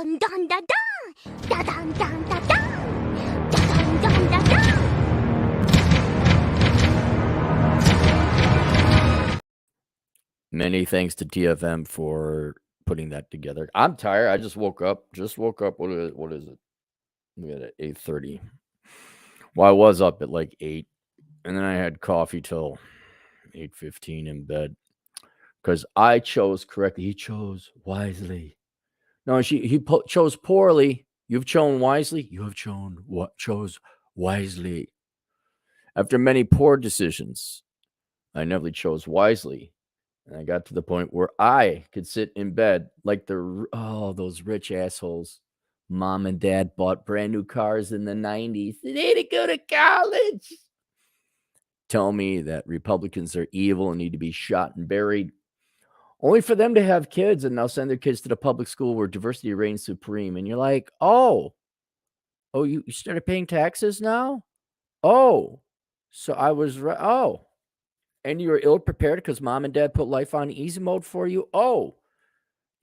dun dun da dun, da dun dun da dun, da dun dun da dun. Many thanks to TFM for putting that together. I'm tired. I just woke up. What is it? We had at 8:30. Well, I was up at like 8, and then I had coffee till 8:15 in bed because I chose correctly. He chose wisely. No, he chose poorly. You've chosen wisely. You have chose wisely. After many poor decisions, I never chose wisely. And I got to the point where I could sit in bed like those rich assholes. Mom and dad bought brand new cars in the 90s. They had to go to college. Tell me that Republicans are evil and need to be shot and buried, only for them to have kids and now send their kids to the public school where diversity reigns supreme. And you're like, oh, you started paying taxes now? Oh, so I was right. Oh, and you were ill prepared because mom and dad put life on easy mode for you? Oh,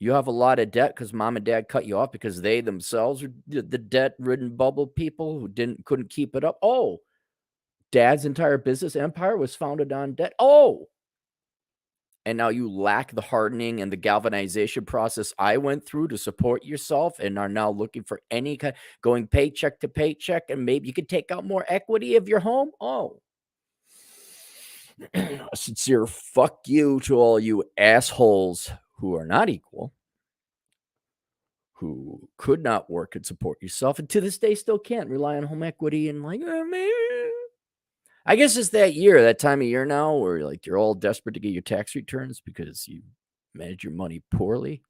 you have a lot of debt because mom and dad cut you off because they themselves are the debt-ridden bubble people who couldn't keep it up? Oh, dad's entire business empire was founded on debt? Oh, and now you lack the hardening and the galvanization process I went through to support yourself and are now looking for any kind, going paycheck to paycheck, and maybe you could take out more equity of your home? Oh. A sincere fuck you to all you assholes who are not equal, who could not work and support yourself, and to this day still can't rely on home equity and like, oh, man. I guess it's that time of year now where like you're all desperate to get your tax returns because you manage your money poorly.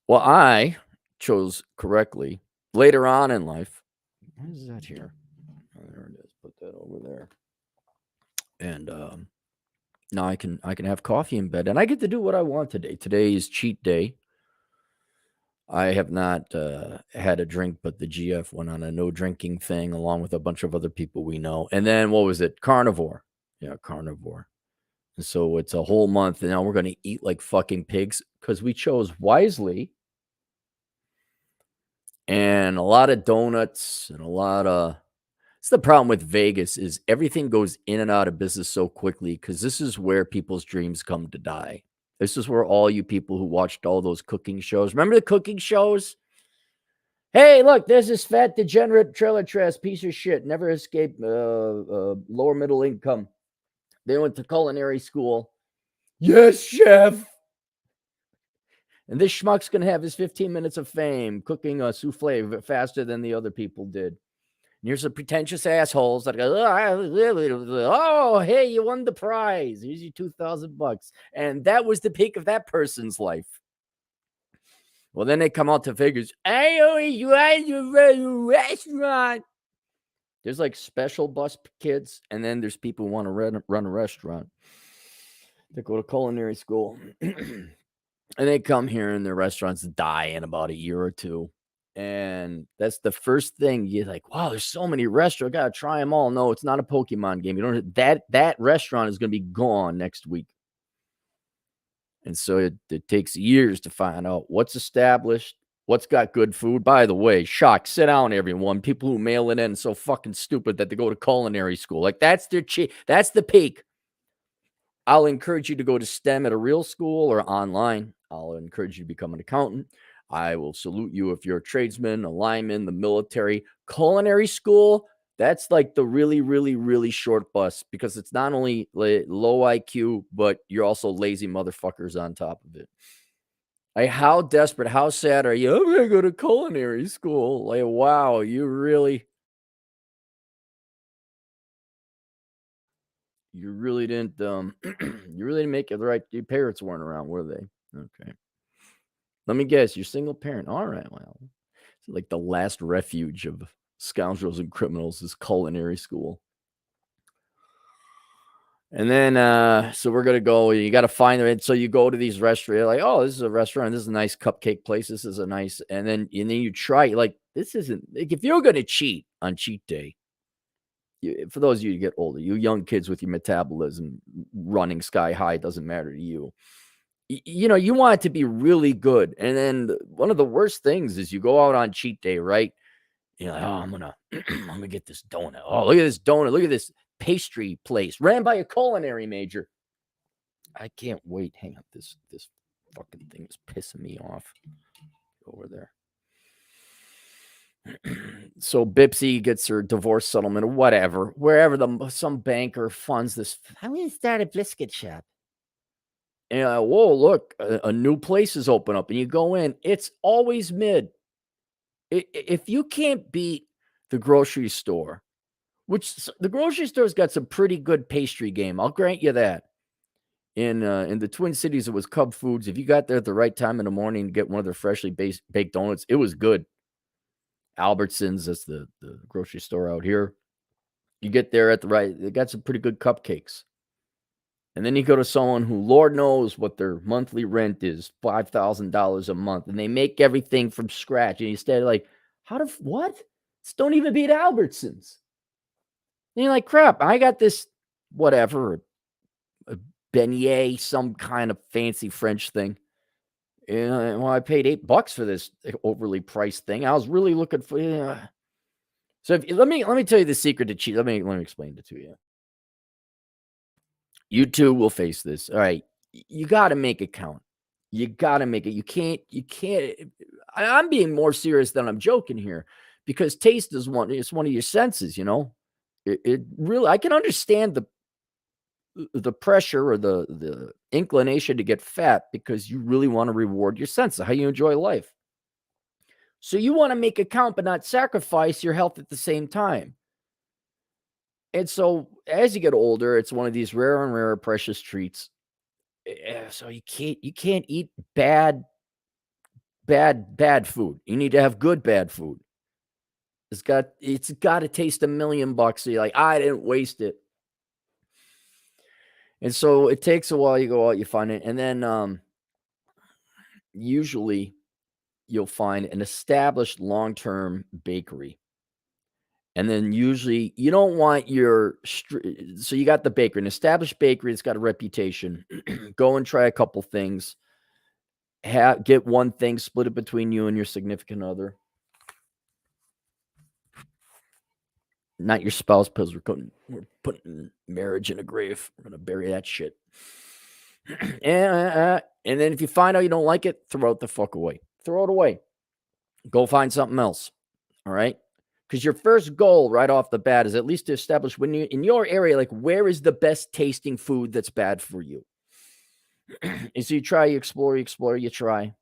Well, I chose correctly later on in life. What is that here? Oh, there it is. Put that over there. And now I can have coffee in bed, and I get to do what I want today. Today is cheat day. I have not had a drink, but the GF went on a no drinking thing along with a bunch of other people we know. And then what was it? Carnivore. Yeah, carnivore. And so it's a whole month, and now we're going to eat like fucking pigs because we chose wisely. And a lot of donuts and a lot of. It's the problem with Vegas is everything goes in and out of business so quickly because this is where people's dreams come to die. This is where all you people who watched all those cooking shows, remember the cooking shows? Hey, look, there's this fat, degenerate trailer trash piece of shit, never escaped lower middle income. They went to culinary school. Yes, chef. And this schmuck's going to have his 15 minutes of fame cooking a souffle faster than the other people did. And here's some pretentious assholes that go, oh, hey, you won the prize. Here's your $2,000. And that was the peak of that person's life. Well, then they come out to figures. I only run a restaurant. There's like special bus kids, and then there's people who want to run a restaurant. They go to culinary school, and they come here, and their restaurants die in about a year or two. And that's the first thing you're like, wow, there's so many restaurants. I gotta try them all. No, it's not a Pokemon game. You don't. That restaurant is gonna be gone next week. And so it takes years to find out what's established, what's got good food. By the way, shock, sit down, everyone. People who mail it in so fucking stupid that they go to culinary school. Like that's that's the peak. I'll encourage you to go to STEM at a real school or online. I'll encourage you to become an accountant. I will salute you if you're a tradesman, a lineman, the military. Culinary school, that's like the really, really, really short bus because it's not only low IQ, but you're also lazy motherfuckers on top of it. Like, how desperate, how sad are you? I'm going to go to culinary school. Like, wow, you really didn't, you really didn't make it right. Your parents weren't around, were they? Okay. Let me guess, you're single parent. All right, well, it's like the last refuge of scoundrels and criminals is culinary school. And then, so we're going to go, you got to find them. So you go to these restaurants, like, oh, this is a restaurant. This is a nice cupcake place. This is a nice, and then you try, like, this isn't, like, if you're going to cheat on cheat day, for those of you who get older, you young kids with your metabolism running sky high, it doesn't matter to you. You know, you want it to be really good. And then one of the worst things is you go out on cheat day, right? You're like, oh, I'm gonna I'm gonna get this donut. Oh, look at this donut. Look at this pastry place ran by a culinary major. I can't wait. Hang on, this fucking thing is pissing me off. Over there. So Bipsy gets her divorce settlement or whatever, wherever some banker funds this. I'm gonna start a biscuit shop. And whoa, look, a new place is open up, and you go in. It's always mid. If you can't beat the grocery store, which the grocery store's got some pretty good pastry game, I'll grant you that. In the Twin Cities, it was Cub Foods. If you got there at the right time in the morning to get one of their freshly baked donuts, it was good. Albertsons, that's the grocery store out here. You get there at the right, they got some pretty good cupcakes. And then you go to someone who, Lord knows what their monthly rent is, $5,000 a month, and they make everything from scratch. And you stay like, what? This don't even beat Albertsons. And you're like, crap, I got this, whatever, a beignet, some kind of fancy French thing. And well, I paid $8 for this overly priced thing. I was really looking for. So let me tell you the secret to cheat. Let me explain it to you. You too will face this. All right, you got to make it count. You got to make it. You can't. I'm being more serious than I'm joking here, because taste is it's one of your senses. You know, it really. I can understand the pressure or the inclination to get fat because you really want to reward your sense of how you enjoy life. So you want to make it count, but not sacrifice your health at the same time. And so as you get older, it's one of these rare and rare precious treats. So you can't eat bad food. You need to have good bad food. It's got to taste $1,000,000. So you're like, I didn't waste it. And so it takes a while. You go out, you find it, and then usually you'll find an established long-term bakery. And then usually you don't want so you got the bakery, an established bakery that's got a reputation. Go and try a couple things. Get one thing, split it between you and your significant other. Not your spouse, because we're putting marriage in a grave. We're gonna bury that shit. And then if you find out you don't like it, throw it the fuck away. Throw it away. Go find something else. All right. Because your first goal right off the bat is at least to establish when you're in your area, like, where is the best tasting food that's bad for you? And so you try, you explore, you try.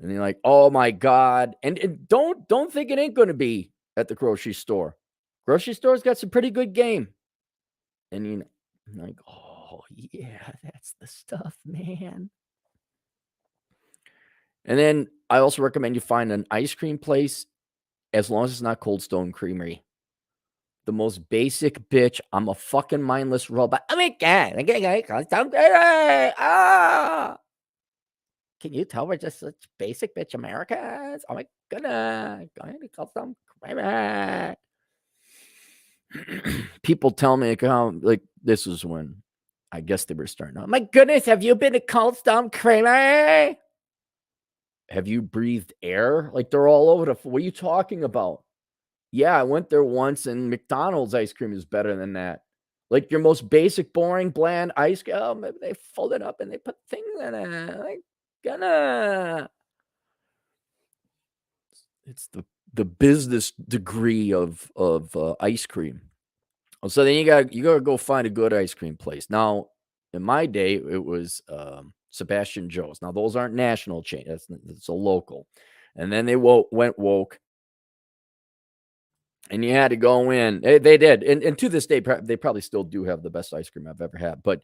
And you're like, oh my God. And don't think it ain't going to be at the grocery store. Grocery store's got some pretty good game. And you're like, oh yeah, that's the stuff, man. And then I also recommend you find an ice cream place, as long as it's not Cold Stone Creamery. The most basic bitch. I'm a fucking mindless robot. Oh my God. Can you tell we're just such basic bitch Americans? Oh my goodness. Cold Stone Creamery. People tell me, like, this is when I guess they were starting out. My goodness, have you been to Cold Stone Creamery? Have you breathed air? Like, they're all over what are you talking about? Yeah, I went there once, and McDonald's ice cream is better than that. Like, your most basic, boring, bland ice cream. Oh, maybe they fold it up and they put things in it. Like, it's the business degree of ice cream. So then you gotta go find a good ice cream place. Now, in my day, it was Sebastian Joe's. Now, those aren't national chain. It's a local. And then they went woke. And you had to go in. They did. And to this day, they probably still do have the best ice cream I've ever had. But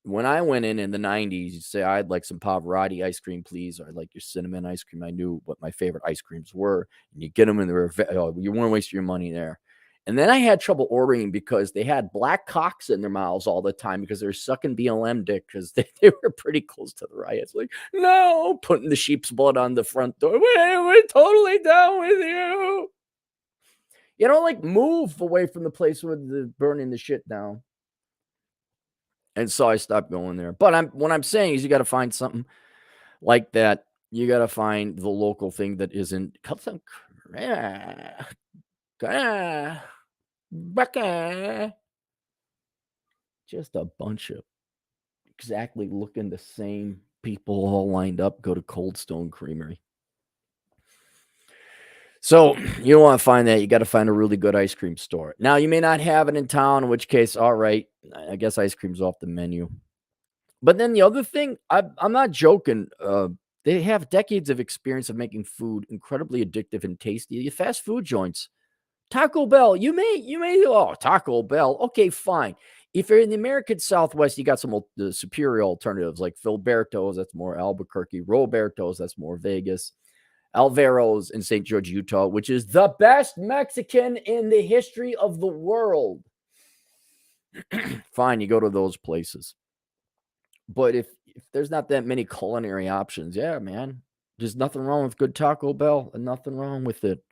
when I went in the 90s, you'd say, I'd like some Pavarotti ice cream, please. Or I'd like your cinnamon ice cream. I knew what my favorite ice creams were. And you get them, and you weren't wasting your money there. And then I had trouble ordering because they had black cocks in their mouths all the time because they were sucking BLM dick, because they were pretty close to the riots. Like, no, putting the sheep's blood on the front door. We're totally down with you. You know, like, move away from the place where they're burning the shit down. And so I stopped going there. But what I'm saying is you got to find something like that. You got to find the local thing that isn't cut some just a bunch of exactly looking the same people all lined up. Go to Cold Stone Creamery. So you don't want to find that. You got to find a really good ice cream store. Now you may not have it in town, in which case, all right, I guess ice cream's off the menu. But then the other thing, I'm not joking. They have decades of experience of making food incredibly addictive and tasty. The fast food joints, Taco Bell, oh, Taco Bell. Okay, fine. If you're in the American Southwest, you got some superior alternatives like Filberto's, that's more Albuquerque, Roberto's, that's more Vegas, Alvaro's in St. George, Utah, which is the best Mexican in the history of the world. Fine, you go to those places. But if there's not that many culinary options, yeah, man, there's nothing wrong with good Taco Bell and nothing wrong with it.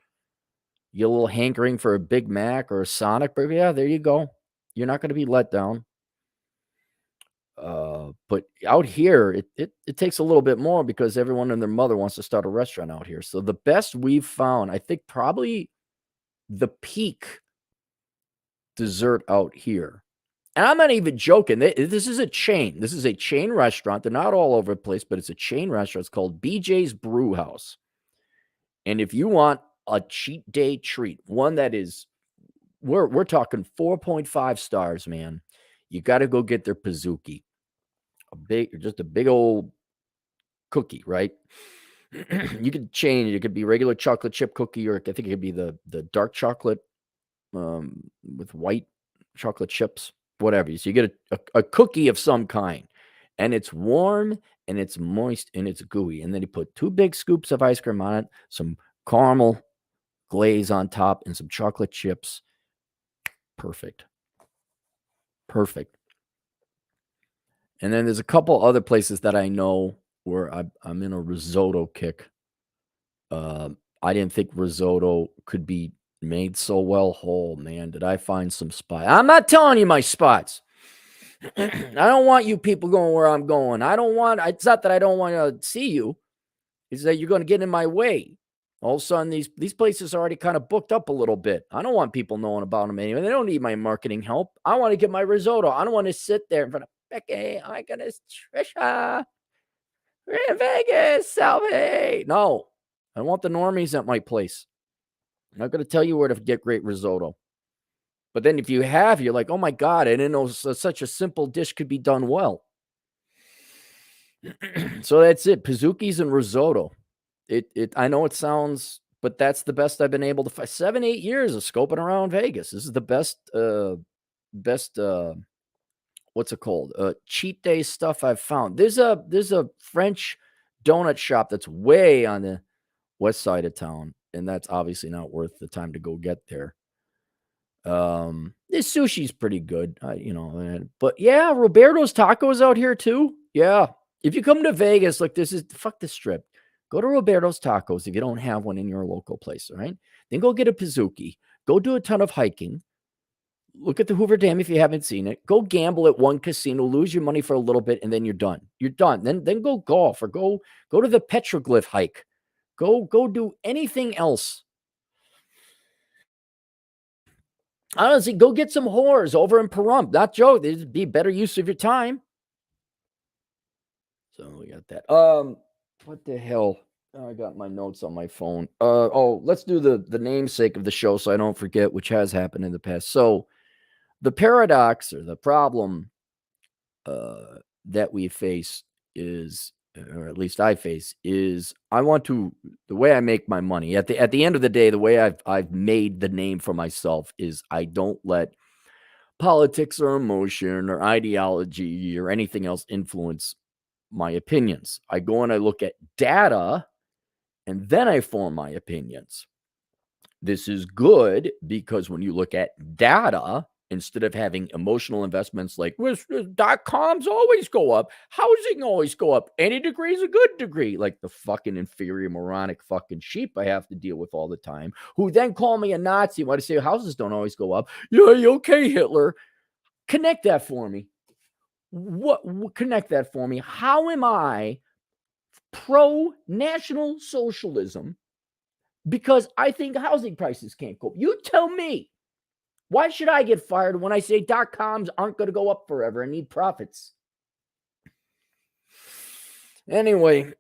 You get a little hankering for a Big Mac or a Sonic, but yeah, there you go. You're not going to be let down. But out here, it takes a little bit more because everyone and their mother wants to start a restaurant out here. So the best we've found, I think probably the peak dessert out here. And I'm not even joking. This is a chain. This is a chain restaurant. They're not all over the place, but it's a chain restaurant. It's called BJ's Brew House. And if you want a cheat day treat, one that is, we're talking 4.5 stars, man. You got to go get their Pizookie. Just a big old cookie, right? You could change. It could be regular chocolate chip cookie, or I think it could be the dark chocolate with white chocolate chips, whatever. So you get a cookie of some kind, and it's warm and it's moist and it's gooey. And then you put 2 big scoops of ice cream on it, some caramel glaze on top, and some chocolate chips. Perfect. Perfect. And then there's a couple other places that I know where I'm in a risotto kick. I didn't think risotto could be made so well. Oh, man, did I find some spots? I'm not telling you my spots. I don't want you people going where I'm going. It's not that I don't want to see you. It's that you're going to get in my way. All of a sudden, these places are already kind of booked up a little bit. I don't want people knowing about them anyway. They don't need my marketing help. I want to get my risotto. I don't want to sit there in front of Becky. I got to Trisha. We're in Vegas, Salve. No, I don't want the normies at my place. I'm not going to tell you where to get great risotto. But then if you have, you're like, oh my God, I didn't know such a simple dish could be done well. So that's it. Pizookies and risotto. I know it sounds, but that's the best I've been able to find. 7-8 years of scoping around Vegas. This is the best, what's it called? Cheat day stuff I've found. There's a French donut shop that's way on the west side of town, and that's obviously not worth the time to go get there. This sushi's pretty good, but yeah, Roberto's Tacos out here too. Yeah, if you come to Vegas, like fuck the strip. Go to Roberto's Tacos if you don't have one in your local place, all right? Then go get a Pizookie. Go do a ton of hiking. Look at the Hoover Dam if you haven't seen it. Go gamble at one casino, lose your money for a little bit, and then you're done. You're done. Then go golf or go to the petroglyph hike. Go do anything else. Honestly, go get some whores over in Pahrump. Not joke. It'd be better use of your time. So we got that. What the hell? Oh, I got my notes on my phone. Let's do the namesake of the show so I don't forget, which has happened in the past. So the paradox or the problem that we face is, or at least I face, is the way I make my money at the end of the day, the way I've made the name for myself is I don't let politics or emotion or ideology or anything else influence my opinions. I go and I look at data and then I form my opinions. This is good because when you look at data, instead of having emotional investments like .coms always go up, housing always go up, any degree is a good degree, like the fucking inferior moronic fucking sheep I have to deal with all the time, who then call me a Nazi when I say houses don't always go up. Yeah, you okay, Hitler? Connect that for me. Connect that for me. How am I pro national socialism because I think housing prices can't go? You tell me. Why should I get fired when I say .coms aren't going to go up forever and need profits? Anyway,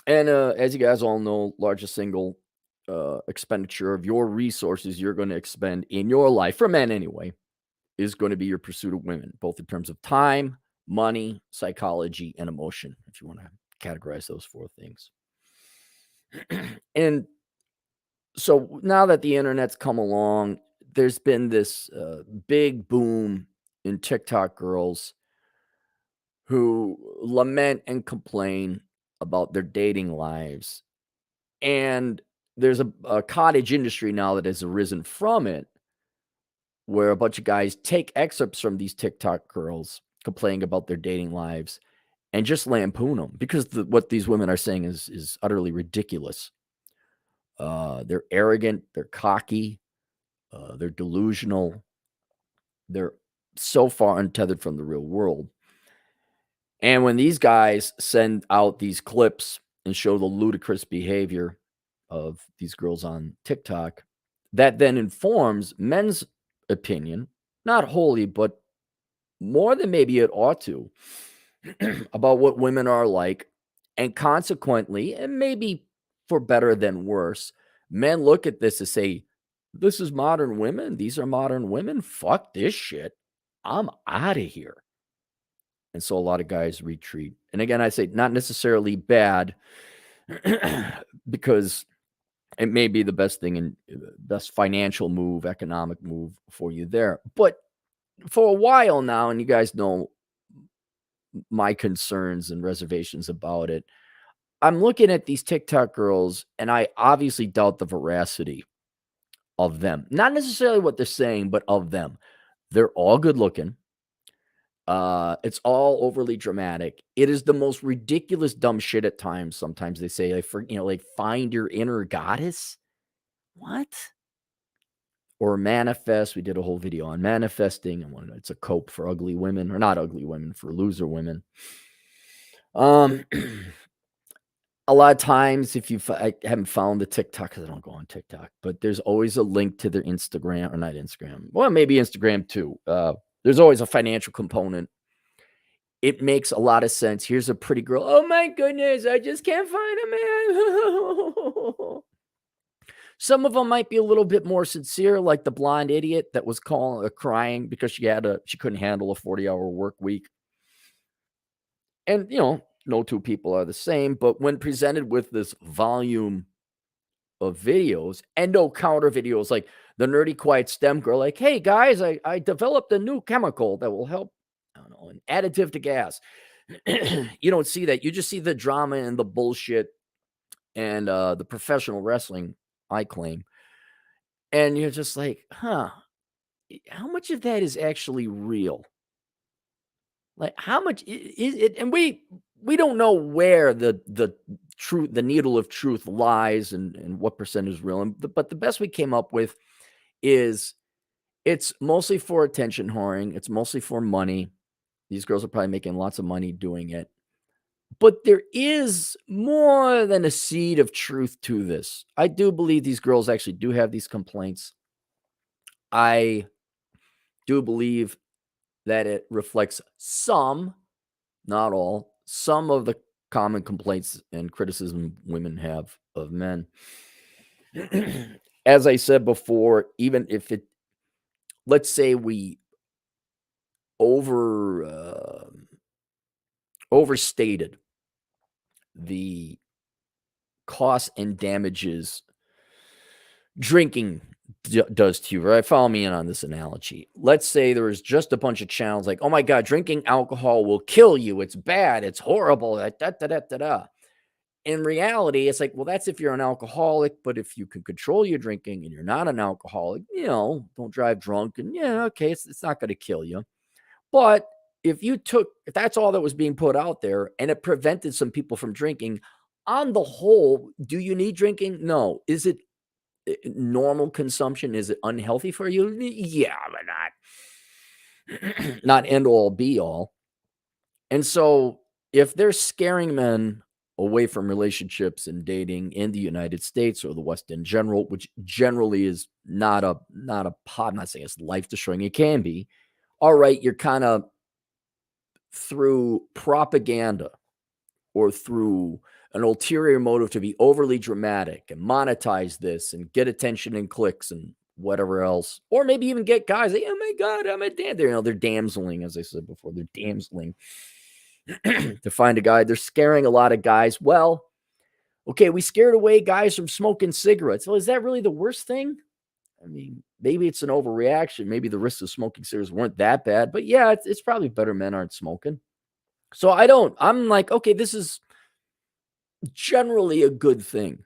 and as you guys all know, largest single expenditure of your resources you're going to expend in your life, for men anyway, is going to be your pursuit of women, both in terms of time, money, psychology, and emotion, if you want to categorize those four things. And so now that the internet's come along, there's been this big boom in TikTok girls who lament and complain about their dating lives. And there's a cottage industry now that has arisen from it, where a bunch of guys take excerpts from these TikTok girls complaining about their dating lives and just lampoon them because what these women are saying is utterly ridiculous. They're arrogant, they're cocky, they're delusional, they're so far untethered from the real world. And when these guys send out these clips and show the ludicrous behavior of these girls on TikTok, that then informs men's opinion, not wholly, but more than maybe it ought to, about what women are like. And consequently, and maybe for better than worse, men look at this and say, this is modern women. These are modern women. Fuck this shit. I'm out of here. And so a lot of guys retreat. And again, I say not necessarily bad because it may be the best thing and best financial move, economic move for you there. But for a while now, and you guys know my concerns and reservations about it, I'm looking at these TikTok girls and I obviously doubt the veracity of them. Not necessarily what they're saying, but of them. They're all good looking. It's all overly dramatic. It is the most ridiculous dumb shit at times. Sometimes they say, like find your inner goddess. What? Or manifest. We did a whole video on manifesting, and it's a cope for ugly women, or not ugly women, for loser women. A lot of times, I haven't found the TikTok because I don't go on TikTok, but there's always a link to their Instagram, or not Instagram. Well, maybe Instagram too. There's always a financial component. It makes a lot of sense. Here's a pretty girl. Oh my goodness, I just can't find a man. Some of them might be a little bit more sincere, like the blonde idiot that was crying because she couldn't handle a 40-hour work week. And, no two people are the same, but when presented with this volume of videos and no counter videos, like the nerdy quiet STEM girl, like, hey guys, I developed a new chemical that will help, I don't know, an additive to gas. You don't see that. You just see the drama and the bullshit and the professional wrestling, I claim. And you're just like, how much of that is actually real? Like, how much is it? And we don't know where the truth, the needle of truth lies and what percent is real. But the best we came up with is it's mostly for attention whoring. It's mostly for money. These girls are probably making lots of money doing it. But there is more than a seed of truth to this. I do believe these girls actually do have these complaints. I do believe that it reflects some, not all, some of the common complaints and criticism women have of men. As I said before, even if let's say we overstated the costs and damages drinking does to you, right? Follow me in on this analogy. Let's say there was just a bunch of channels like, oh my God, drinking alcohol will kill you. It's bad. It's horrible. Da, da, da, da, da. In reality, it's like, well, that's if you're an alcoholic, but if you can control your drinking and you're not an alcoholic, don't drive drunk and okay, it's not going to kill you. But if that's all that was being put out there and it prevented some people from drinking, on the whole, do you need drinking? No. Is it normal consumption? Is it unhealthy for you? Yeah, but not. not end all be all. And so if they're scaring men away from relationships and dating in the United States or the West in general, which generally is I'm not saying it's life destroying. It can be. All right, you're kind of through propaganda or through an ulterior motive to be overly dramatic and monetize this and get attention and clicks and whatever else, or maybe even get guys like, oh my god, I'm a damn, they're damseling, as I said before, they're damseling to find a guy. They're scaring a lot of guys. Well, okay, we scared away guys from smoking cigarettes. Well, is that really the worst thing? I mean, maybe it's an overreaction. Maybe the risks of smoking cigarettes weren't that bad, but yeah, it's probably better men aren't smoking. So I'm like, okay, this is generally a good thing.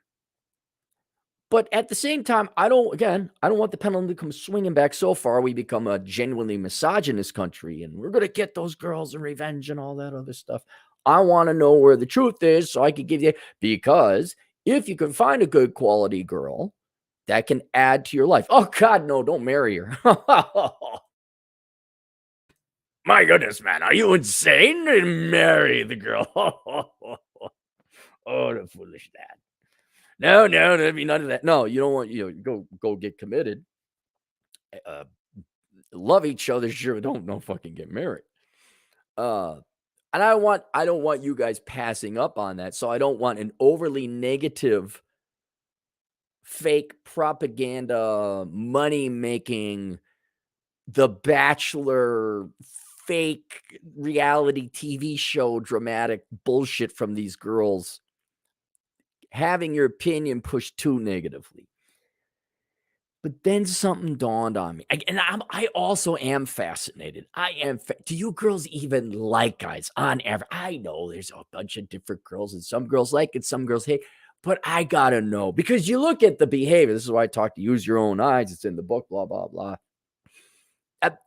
But at the same time, I don't want the pendulum to come swinging back so far we become a genuinely misogynist country and we're going to get those girls and revenge and all that other stuff. I want to know where the truth is so I could give you, because if you can find a good quality girl that can add to your life. Oh God, no, don't marry her. My goodness, man, are you insane to marry the girl? Oh, the foolish dad. No, there'd be none of that. No, you don't want go get committed. Uh, love each other, sure, but don't fucking get married. Uh, and I don't want you guys passing up on that. So I don't want an overly negative, fake propaganda, money making, The Bachelor, fake reality TV show, dramatic bullshit from these girls having your opinion pushed too negatively. But then something dawned on me, I also am fascinated. Do you girls even like guys on average? I know there's a bunch of different girls, and some girls like it, some girls hate. But I gotta know, because you look at the behavior. This is why I talk to use your own eyes. It's in the book. Blah blah blah.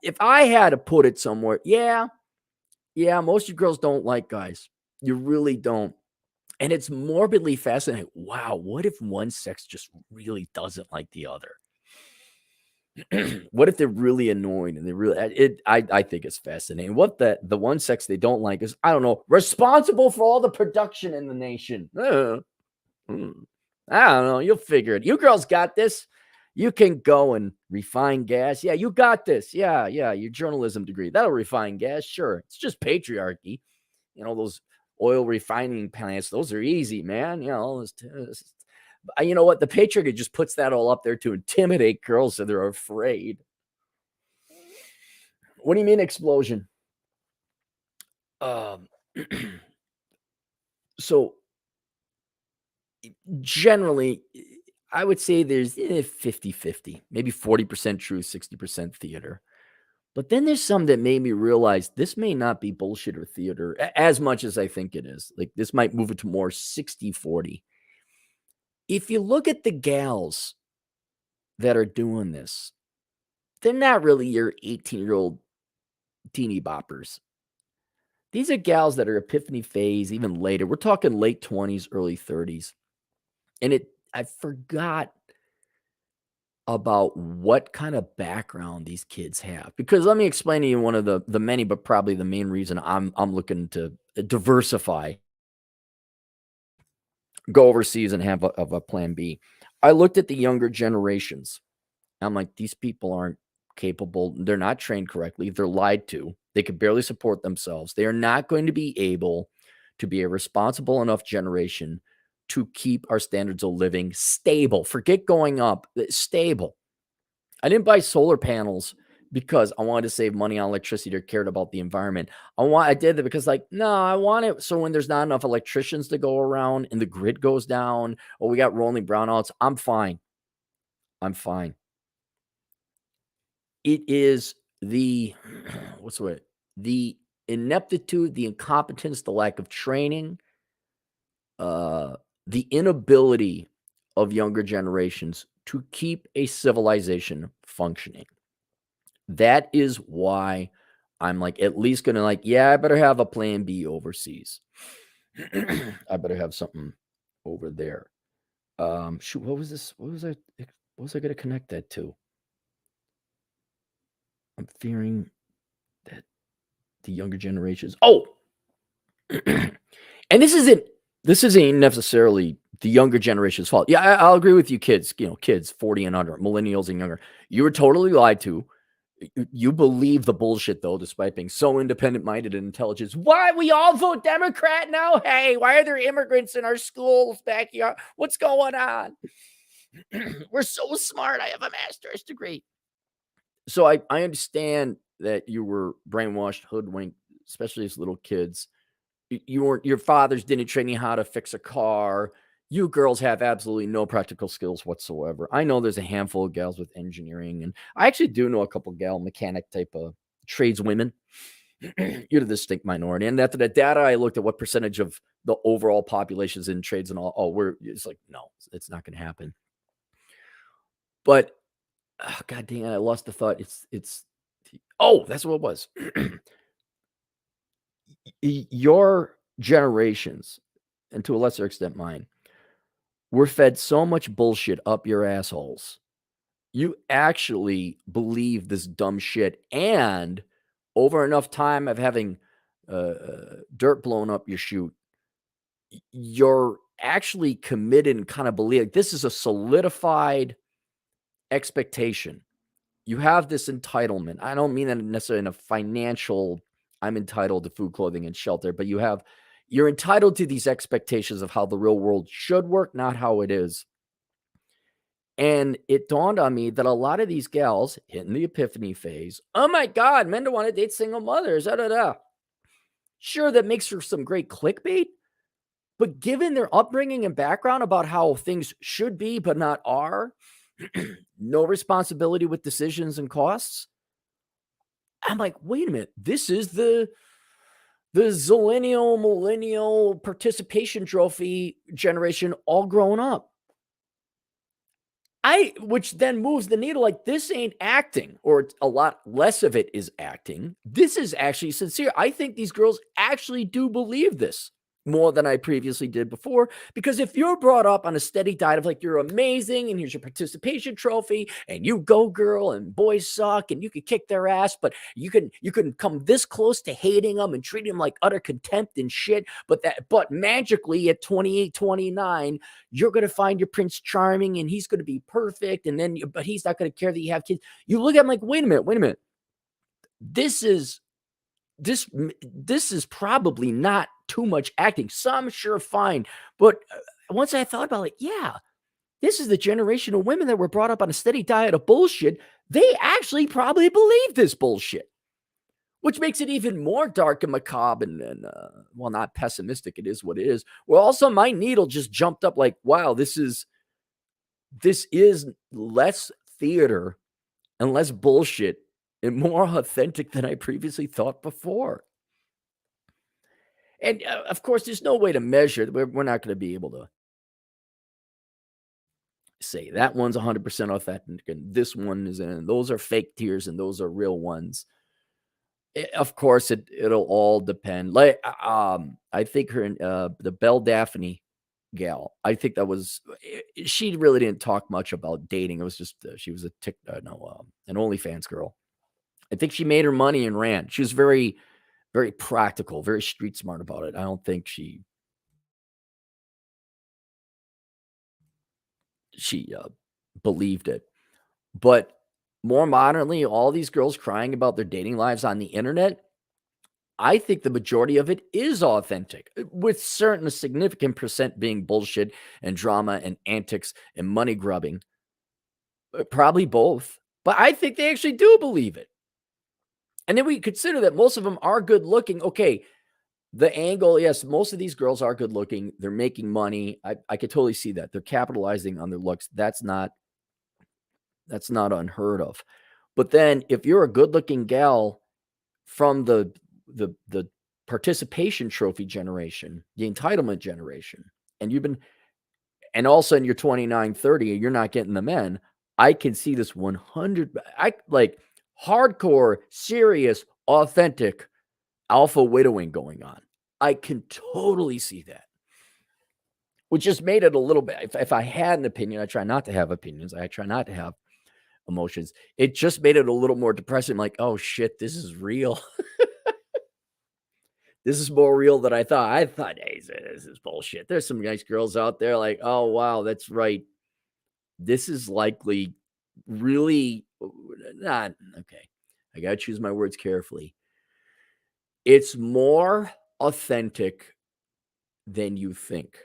If I had to put it somewhere, yeah, most of you girls don't like guys. You really don't. And it's morbidly fascinating. Wow, what if one sex just really doesn't like the other? What if they're really annoying and they really I think it's fascinating. What the one sex they don't like is, I don't know, responsible for all the production in the nation. I don't know. You'll figure it. You girls got this. You can go and refine gas. Yeah, you got this. Yeah, your journalism degree. That'll refine gas. Sure. It's just patriarchy. Those oil refining plants, those are easy, man. You know what? The patriarchy just puts that all up there to intimidate girls so they're afraid. What do you mean explosion? Um, so generally, I would say there's 50-50, maybe 40% true, 60% theater. But then there's some that made me realize this may not be bullshit or theater as much as I think it is. Like, this might move it to more 60-40. If you look at the gals that are doing this, they're not really your 18-year-old teeny boppers. These are gals that are epiphany phase, even later. We're talking late 20s, early 30s. And I forgot about what kind of background these kids have. Because let me explain to you one of the many, but probably the main reason I'm looking to diversify, go overseas and have a plan B. I looked at the younger generations. I'm like, these people aren't capable. They're not trained correctly. They're lied to. They could barely support themselves. They are not going to be able to be a responsible enough generation to keep our standards of living stable. Forget going up, stable. I didn't buy solar panels because I wanted to save money on electricity or cared about the environment. I did that because, like, no, I want it so when there's not enough electricians to go around and the grid goes down or we got rolling brownouts, I'm fine. I'm fine. It is the what's the word? The ineptitude, the incompetence, the lack of training, uh, the inability of younger generations to keep a civilization functioning. That is why I'm like, at least gonna, like, yeah, I better have a plan B overseas. I better have something over there. Shoot, what was this? What was I gonna connect that to? I'm fearing. the younger generations. Oh, and this isn't necessarily the younger generation's fault. Yeah, I'll agree with you, kids. Kids 40 and under, millennials and younger. You were totally lied to. You believe the bullshit though, despite being so independent-minded and intelligent. Why we all vote Democrat now? Hey, why are there immigrants in our schools backyard? What's going on? We're so smart. I have a master's degree. So I understand that you were brainwashed, hoodwinked, especially as little kids. Your fathers didn't train you how to fix a car. You girls have absolutely no practical skills whatsoever. I know there's a handful of gals with engineering, and I actually do know a couple gal mechanic type of tradeswomen. You're the distinct minority. And after the data, I looked at what percentage of the overall populations in trades and all. Oh, it's like, no, it's not going to happen. But God dang it, I lost the thought. That's what it was. Your generations, and to a lesser extent mine, were fed so much bullshit up your assholes. You actually believe this dumb shit, and over enough time of having dirt blown up your chute, you're actually committed and kind of believe this is a solidified expectation. You have this entitlement. I don't mean that necessarily in a financial, I'm entitled to food, clothing, and shelter, but you're entitled to these expectations of how the real world should work, not how it is. And it dawned on me that a lot of these gals hitting the epiphany phase, oh my God, men don't want to date single mothers. Da, da, da. Sure, that makes for some great clickbait, but given their upbringing and background about how things should be but not are, no responsibility with decisions and costs, I'm like, wait a minute, this is the zillennial, millennial participation trophy generation all grown up. Which then moves the needle, like this ain't acting, or a lot less of it is acting. This is actually sincere. I think these girls actually do believe this more than I previously did before. Because if you're brought up on a steady diet of like, you're amazing and here's your participation trophy and you go girl and boys suck and you can kick their ass, but you can come this close to hating them and treating them like utter contempt and shit. But magically at 28, 29, you're going to find your Prince Charming and he's going to be perfect. But he's not going to care that you have kids. You look at him like, wait a minute. This is probably not too much acting. Some sure fine. But once I thought about it, yeah, this is the generation of women that were brought up on a steady diet of bullshit. They actually probably believe this bullshit, which makes it even more dark and macabre and well, not pessimistic. It is what it is. Well, also my needle just jumped up like, wow, this is less theater and less bullshit and more authentic than I previously thought before. And of course, there's no way to measure. We're not going to be able to say that one's 100% authentic and this one is, and those are fake tears and those are real ones. Of course, it'll all depend. Like, I think the Belle Daphne gal, I think that was, she really didn't talk much about dating. It was just, she was an OnlyFans girl. I think she made her money and ran. She was very, very practical, very street smart about it. I don't think she believed it. But more modernly, all these girls crying about their dating lives on the internet, I think the majority of it is authentic, with a significant percent being bullshit and drama and antics and money grubbing. Probably both. But I think they actually do believe it. And then we consider that most of them are good looking. Okay, the angle, yes, most of these girls are good looking. They're making money. I could totally see that. They're capitalizing on their looks. That's not unheard of. But then if you're a good looking gal from the participation trophy generation, the entitlement generation, and all of a sudden you're 29, 30, and you're not getting the men, I can see this 100, like hardcore, serious, authentic alpha widowing going on. I can totally see that. Which just made it a little bit, if I had an opinion, I try not to have opinions. I try not to have emotions. It just made it a little more depressing. Like, oh shit, this is real. This is more real than I thought. I thought, hey, this is bullshit. There's some nice girls out there like, oh, wow, that's right. This is likely really not okay. I got to choose my words carefully. It's more authentic than you think.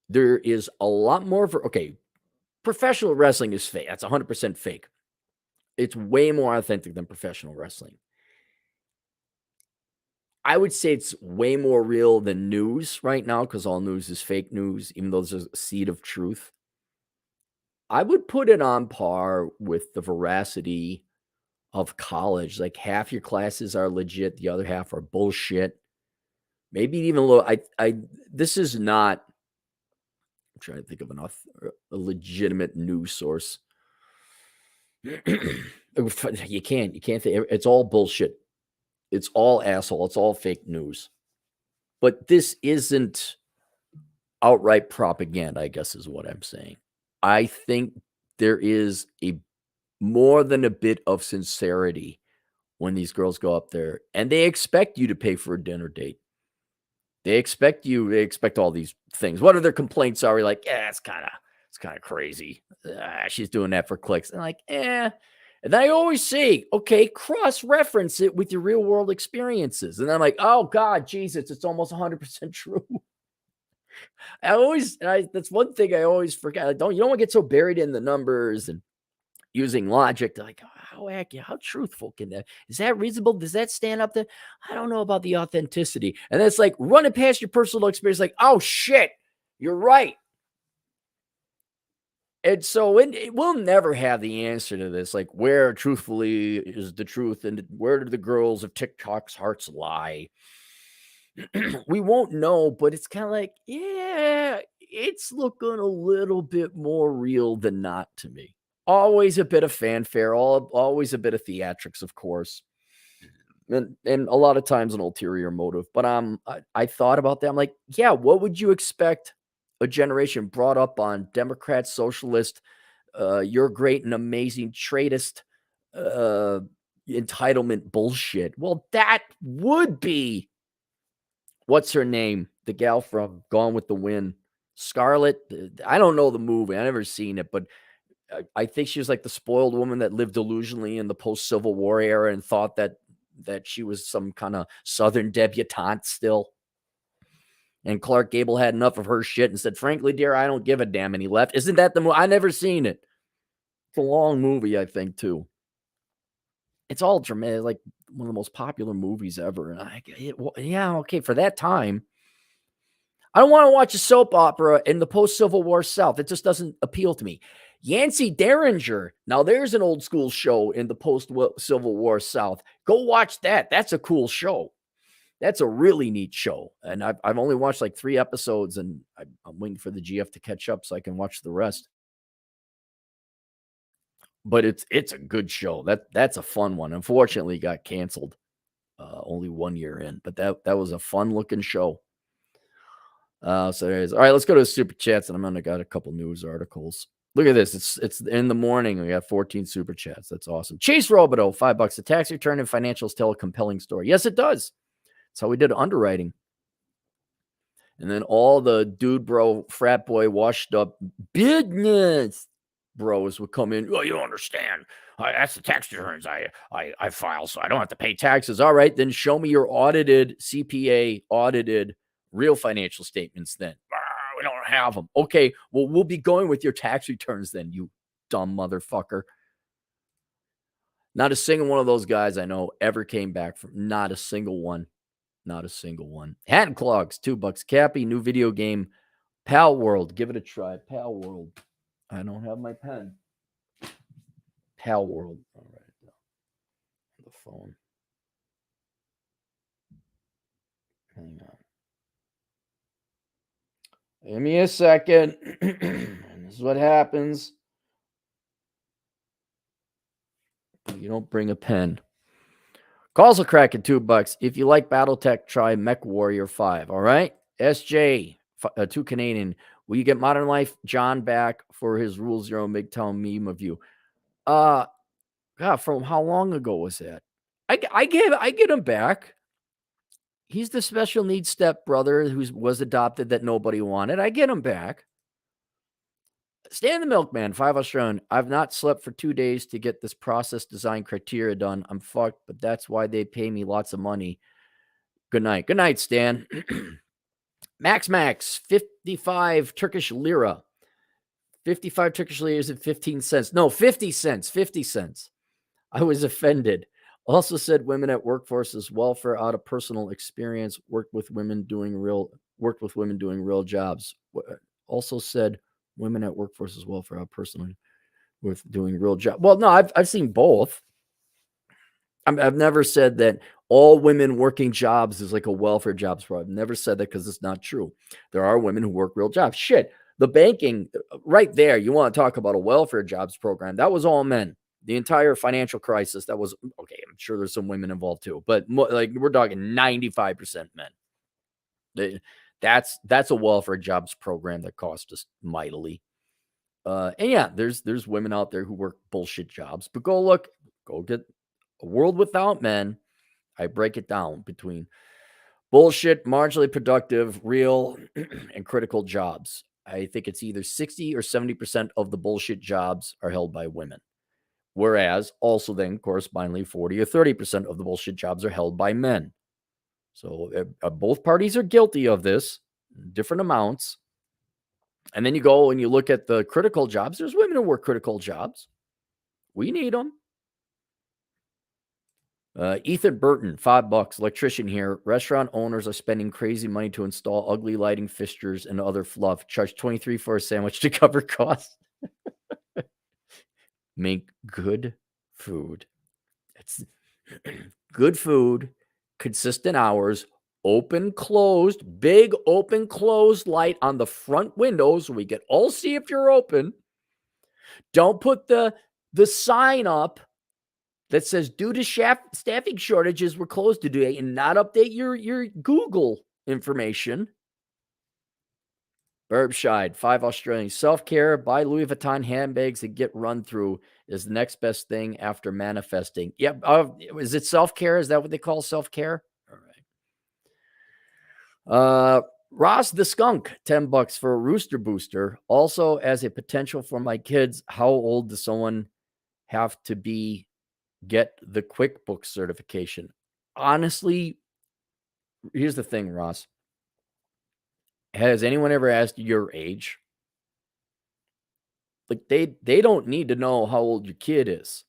There is a lot more for, okay, professional wrestling is fake. That's 100% fake. It's way more authentic than professional wrestling. I would say it's way more real than news right now because all news is fake news, even though there's a seed of truth. I would put it on par with the veracity of college. Like half your classes are legit, the other half are bullshit. Maybe even a little. This is not. I'm trying to think of a legitimate news source. You can't think. It's all bullshit. It's all asshole. It's all fake news. But this isn't outright propaganda, I guess is what I'm saying. I think there is a more than a bit of sincerity when these girls go up there and they expect you to pay for a dinner date. They expect all these things. What are their complaints are? Like, yeah, it's kind of crazy. She's doing that for clicks. And like, eh. And I always say, okay, cross-reference it with your real world experiences. And I'm like, oh God, Jesus, it's almost 100% true. That's one thing I always forget. You don't want to get so buried in the numbers and using logic to like, how accurate, how truthful can that, is that reasonable? Does that stand up to, I don't know about the authenticity. And it's like running past your personal experience, like, oh shit, you're right. And so we'll never have the answer to this, like where truthfully is the truth and where do the girls of TikTok's hearts lie? We won't know, but it's kind of like, yeah, it's looking a little bit more real than not to me. Always a bit of fanfare, always a bit of theatrics, of course, and a lot of times an ulterior motive. But I thought about that. I'm like, yeah, what would you expect a generation brought up on Democrat, socialist, you're great and amazing, traitist, uh, entitlement bullshit? Well, that would be what's her name, the gal from Gone with the Wind, Scarlett. I don't know the movie. I never seen it, but I think she was like the spoiled woman that lived delusionally in the post-Civil War era and thought that she was some kind of Southern debutante still. And Clark Gable had enough of her shit and said, frankly, dear, I don't give a damn. And he left. Isn't that the movie? I never seen it. It's a long movie, I think, too. It's all dramatic, like one of the most popular movies ever. And yeah, okay, for that time. I don't want to watch a soap opera in the post-Civil War South. It just doesn't appeal to me. Yancey Derringer. Now, there's an old school show in the post-Civil War South. Go watch that. That's a cool show. That's a really neat show. And I've only watched like 3 episodes, and I'm waiting for the GF to catch up so I can watch the rest. But it's a good show. That's a fun one. Unfortunately, it got canceled only 1 year in. But that was a fun-looking show. So anyways, all right, let's go to the super chats, and I'm gonna got a couple news articles. Look at this. It's in the morning. We got 14 super chats. That's awesome. Chase Robido, $5. The tax return and financials tell a compelling story. Yes, it does. That's how we did underwriting. And then all the dude bro, frat boy, washed up business bros would come in. Well, you don't understand. That's the tax returns I file, so I don't have to pay taxes. All right, then show me your audited CPA audited real financial statements then. We don't have them. Okay, well, we'll be going with your tax returns then, you dumb motherfucker. Not a single one of those guys I know ever came back from. Not a single one. Not a single one. Hat and Clogs, $2. Cappy, new video game, Pal World. Give it a try. Pal World. I don't have my pen. Pal World. All right. The phone. Hang on. Give me a second. This is what happens. You don't bring a pen. Calls will crack at $2. If you like Battletech, try Mech Warrior 5. All right. SJ, 2 Canadian. Will you get Modern Life John back for his Rule Zero Midtown meme of you? God, from how long ago was that? I get him back. He's the special needs stepbrother who was adopted that nobody wanted. I get him back. Stan the Milkman, 5 Australian. I've not slept for 2 days to get this process design criteria done. I'm fucked, but that's why they pay me lots of money. Good night. Good night, Stan. Max, 55 Turkish lira. 55 Turkish lira is at 15 cents. No, 50 cents. 50 cents. I was offended. Also said women at workforces welfare out of personal experience, worked with women doing real jobs. Also said women at workforces welfare out personally with doing real job. Well, no, I've seen both. I've never said that all women working jobs is like a welfare jobs program. I've never said that because it's not true. There are women who work real jobs. Shit, the banking right there. You want to talk about a welfare jobs program? That was all men. The entire financial crisis. That was okay. I'm sure there's some women involved too, but like we're talking 95% men. That's a welfare jobs program that cost us mightily. And yeah, there's women out there who work bullshit jobs, but go get A World Without Men. I break it down between bullshit, marginally productive, real, and critical jobs. I think it's either 60 or 70% of the bullshit jobs are held by women. Whereas also then correspondingly 40 or 30% of the bullshit jobs are held by men. So both parties are guilty of this, different amounts. And then you go and you look at the critical jobs. There's women who work critical jobs. We need them. Ethan Burton, $5, electrician here. Restaurant owners are spending crazy money to install ugly lighting fixtures and other fluff. Charge $23 for a sandwich to cover costs. Make good food. It's good food, consistent hours, open, closed, big open, closed light on the front windows so we can all see if you're open. Don't put the sign up that says due to staffing shortages, we're closed today, and not update your Google information. Burbshide, 5 Australian. Self-care, buy Louis Vuitton handbags and get run through is the next best thing after manifesting. Yeah, is it self-care? Is that what they call self-care? All right. Ross the Skunk, $10 for a rooster booster. Also, as a potential for my kids, how old does someone have to be get the QuickBooks certification? Honestly, here's the thing, Ross. Has anyone ever asked your age? Like they don't need to know how old your kid is.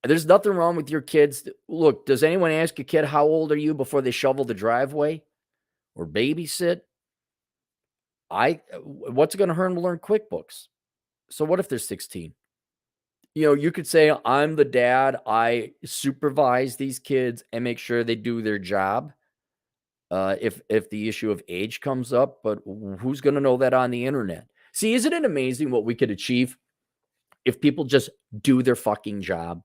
There's nothing wrong with your kids. Look, does anyone ask a kid how old are you before they shovel the driveway or babysit? What's it going to hurt them to learn QuickBooks? So what if they're 16? You could say, I'm the dad. I supervise these kids and make sure they do their job. If the issue of age comes up, but who's going to know that on the internet? See, isn't it amazing what we could achieve if people just do their fucking job?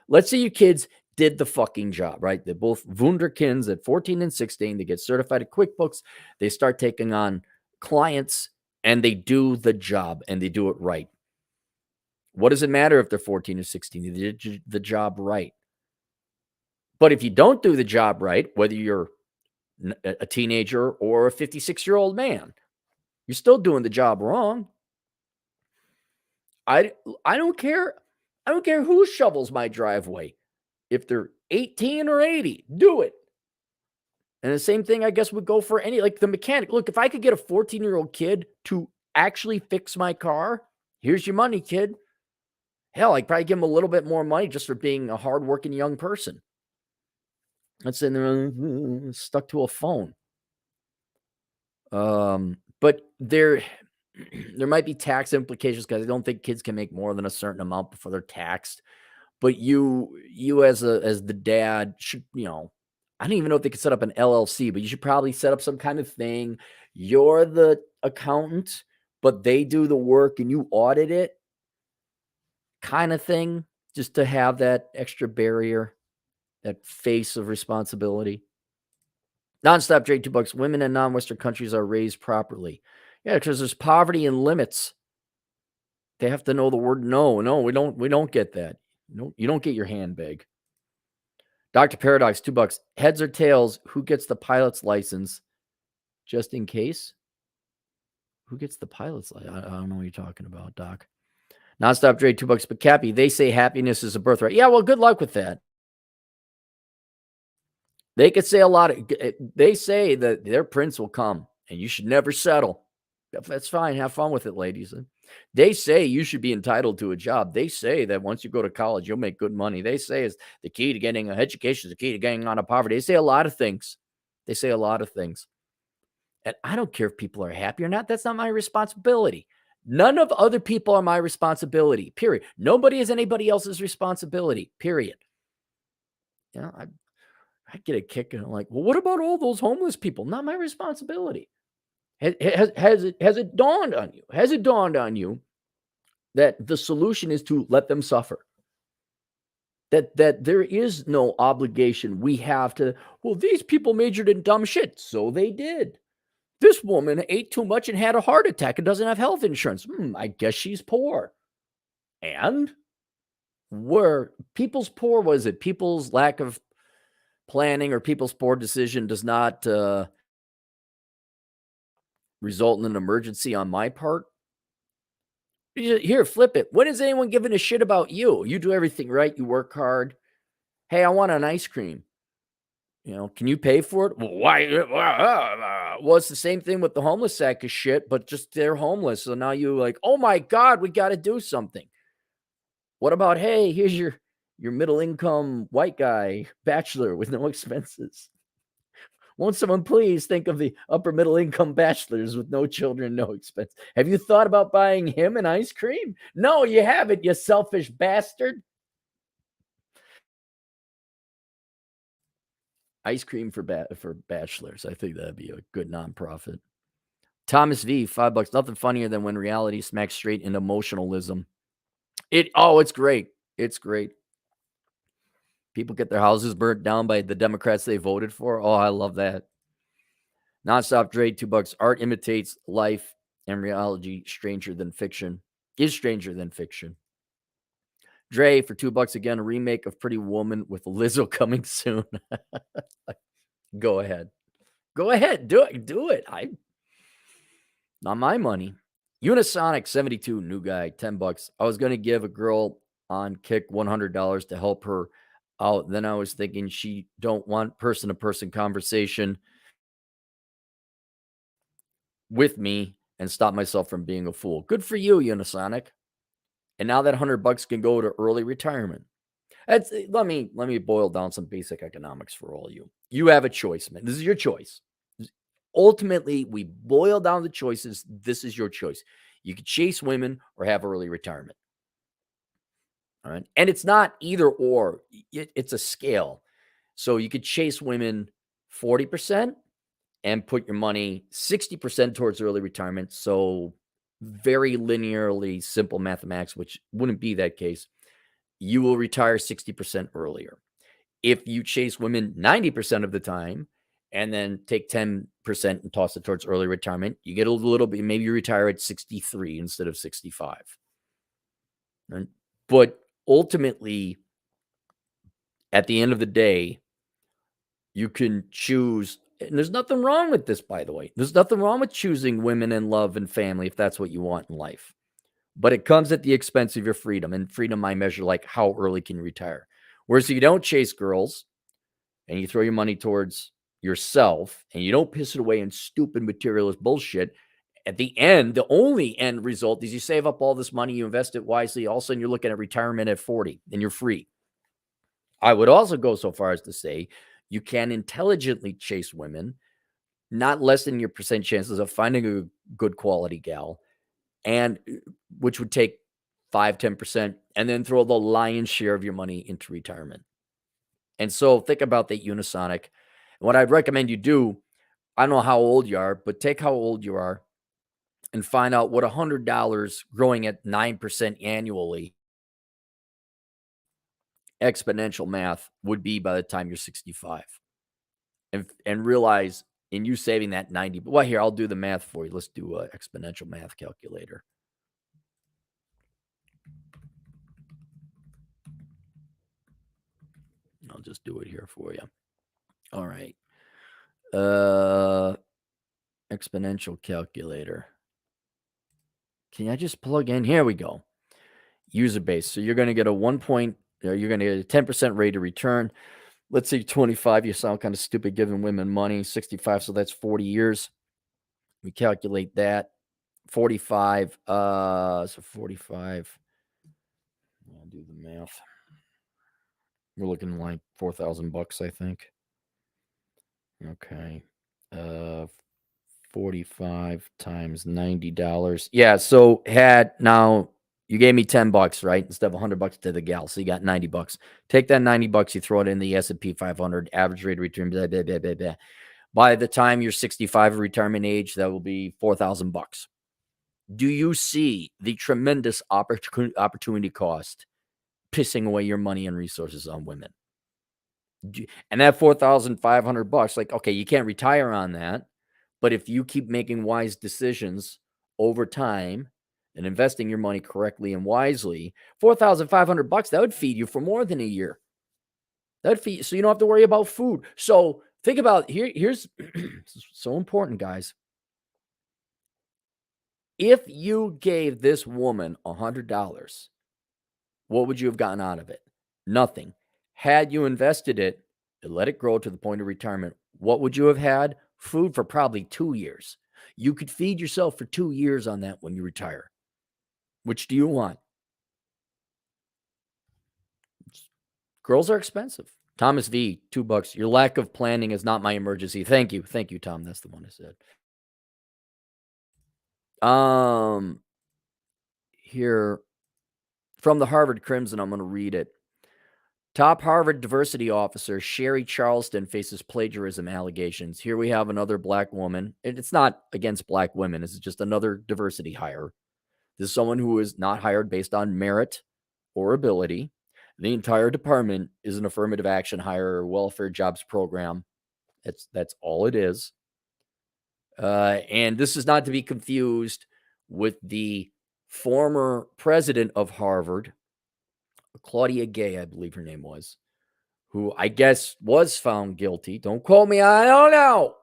Let's say your kids did the fucking job, right? They're both wunderkinds at 14 and 16. They get certified at QuickBooks. They start taking on clients and they do the job and they do it right. What does it matter if they're 14 or 16? They did the job right. But if you don't do the job right, whether you're a teenager or a 56-year-old man, you're still doing the job wrong. I don't care. I don't care who shovels my driveway. If they're 18 or 80, do it. And the same thing, I guess, would go for like the mechanic. Look, if I could get a 14-year-old kid to actually fix my car, here's your money, kid. Hell, I'd probably give him a little bit more money just for being a hardworking young person. That's in there stuck to a phone. But there might be tax implications because I don't think kids can make more than a certain amount before they're taxed. But you as the dad should, I don't even know if they could set up an LLC, but you should probably set up some kind of thing. You're the accountant, but they do the work and you audit it, kind of thing, just to have that extra barrier, that face of responsibility. Nonstop J, $2. Women in non-Western countries are raised properly. Yeah, because there's poverty and limits. They have to know the word no. No, we don't get that. You don't get your handbag. Dr. Paradox, $2. Heads or tails, who gets the pilot's license? Just in case? Who gets the pilot's license? I don't know what you're talking about, Doc. Nonstop Dre, $2. But Cappy, they say happiness is a birthright. Yeah, well, good luck with that. They could say a lot of, they say that their prince will come and you should never settle. That's fine. Have fun with it, ladies. They say you should be entitled to a job. They say that once you go to college, you'll make good money. They say is the key to getting an education is the key to getting out of poverty. They say a lot of things. They say a lot of things. And I don't care if people are happy or not. That's not my responsibility. None of other people are my responsibility, period. Nobody is anybody else's responsibility, period. You know, I get a kick and I'm like, well, what about all those homeless people? Not my responsibility. Has it dawned on you? Has it dawned on you that the solution is to let them suffer? That there is no obligation we have to, well, these people majored in dumb shit. So they did. This woman ate too much and had a heart attack and doesn't have health insurance. I guess she's poor. And where people's poor was it? People's lack of planning or people's poor decision does not result in an emergency on my part. Here, flip it. When is anyone giving a shit about you? You do everything right. You work hard. Hey, I want an ice cream. You know, can you pay for it? Well, why? Well, it's the same thing with the homeless sack of shit, but just they're homeless. So now you like, oh my God, we got to do something. What about, hey, here's your middle income white guy bachelor with no expenses. Won't someone please think of the upper middle income bachelors with no children, no expense? Have you thought about buying him an ice cream? No, you haven't, you selfish bastard. Ice cream for bachelors. I think that'd be a good nonprofit. Thomas V, $5. Nothing funnier than when reality smacks straight into emotionalism. It's great. It's great. People get their houses burnt down by the Democrats they voted for. Oh, I love that. Nonstop Dre, $2. Art imitates life and reality stranger than fiction. Is stranger than fiction. Dre for $2 again, a remake of Pretty Woman with Lizzo coming soon. Go ahead. Go ahead. Do it. Do it. Not my money. Unisonic 72, new guy, $10. I was going to give a girl on Kick $100 to help her out. Then I was thinking she don't want person-to-person conversation with me and stop myself from being a fool. Good for you, Unisonic. And now that $100 can go to early retirement. Let me boil down some basic economics for all of you. You have a choice, man. This is your choice. Ultimately, we boil down the choices. This is your choice. You can chase women or have early retirement. All right. And it's not either or, it's a scale. So you could chase women 40% and put your money 60% towards early retirement. So very linearly simple mathematics, which wouldn't be that case. You will retire 60% earlier. If you chase women 90% of the time and then take 10% and toss it towards early retirement, you get a little bit, maybe you retire at 63 instead of 65. Right? But ultimately, at the end of the day, you can choose, and there's nothing wrong with this, by the way. There's nothing wrong with choosing women and love and family if that's what you want in life. But it comes at the expense of your freedom. And freedom I measure like how early can you retire. Whereas if you don't chase girls and you throw your money towards yourself and you don't piss it away in stupid materialist bullshit, at the end, the only end result is you save up all this money, you invest it wisely. All of a sudden, you're looking at retirement at 40 and you're free. I would also go so far as to say you can intelligently chase women, not lessen your percent chances of finding a good quality gal, and which would take 5-10%, and then throw the lion's share of your money into retirement. And so think about that Unisonic. What I'd recommend you do, I don't know how old you are, but take how old you are and find out what $100 growing at 9% annually, exponential math, would be by the time you're 65. And realize in you saving that 90, well, here, I'll do the math for you. Let's do an exponential math calculator. I'll just do it here for you. All right. Uh, exponential calculator. Can I just plug in? Here we go. User base. So you're going to get a you're going to get a 10% rate of return. Let's say 25. You sound kind of stupid giving women money. 65. So that's 40 years. We calculate that. 45. So 45. I'll do the math. We're looking like $4,000, I think. Okay. 45 times $90. Yeah. So now you gave me $10, right? Instead of $100 to the gal. So you got $90. Take that $90, you throw it in the S&P 500, average rate of return, blah, blah, blah, blah, blah. By the time you're 65 retirement age, that will be $4,000. Do you see the tremendous opportunity cost pissing away your money and resources on women? And that $4,500, like, okay, you can't retire on that. But if you keep making wise decisions over time and investing your money correctly and wisely, $4,500, that would feed you for more than a year. That would feed, so you don't have to worry about food. So think about here's so important, guys. If you gave this woman $100, what would you have gotten out of it? Nothing. Had you invested it and let it grow to the point of retirement, what would you have had? Food for probably 2 years. You could feed yourself for 2 years on that when you retire. Which do you want? Girls are expensive. Thomas V, $2. Your lack of planning is not my emergency. Thank you. Thank you, Tom. That's the one I said. Here from the Harvard Crimson, I'm going to read it. Top Harvard diversity officer Sherry Charleston faces plagiarism allegations. Here we have another black woman. It's not against black women. This is just another diversity hire. This is someone who is not hired based on merit or ability. The entire department is an affirmative action hire or welfare jobs program. That's all it is. And this is not to be confused with the former president of Harvard, Claudia Gay, I believe her name was, who I guess was found guilty. Don't quote me. I don't know.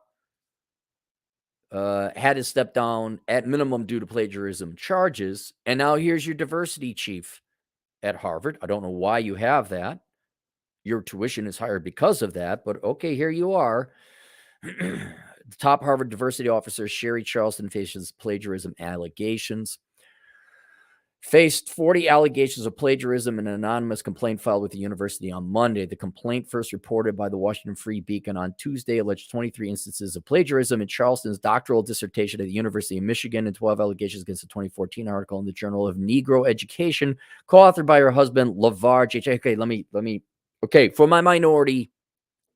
Had to step down at minimum due to plagiarism charges. And now here's your diversity chief at Harvard. I don't know why you have that. Your tuition is higher because of that. But okay, here you are. The top Harvard diversity officer, Sherry Charleston, faces plagiarism allegations. Faced 40 allegations of plagiarism in an anonymous complaint filed with the university on Monday. The complaint, first reported by the Washington Free Beacon on Tuesday, alleged 23 instances of plagiarism in Charleston's doctoral dissertation at the University of Michigan and 12 allegations against a 2014 article in the Journal of Negro Education, co-authored by her husband, LeVar J. Okay, let me. Okay, for my minority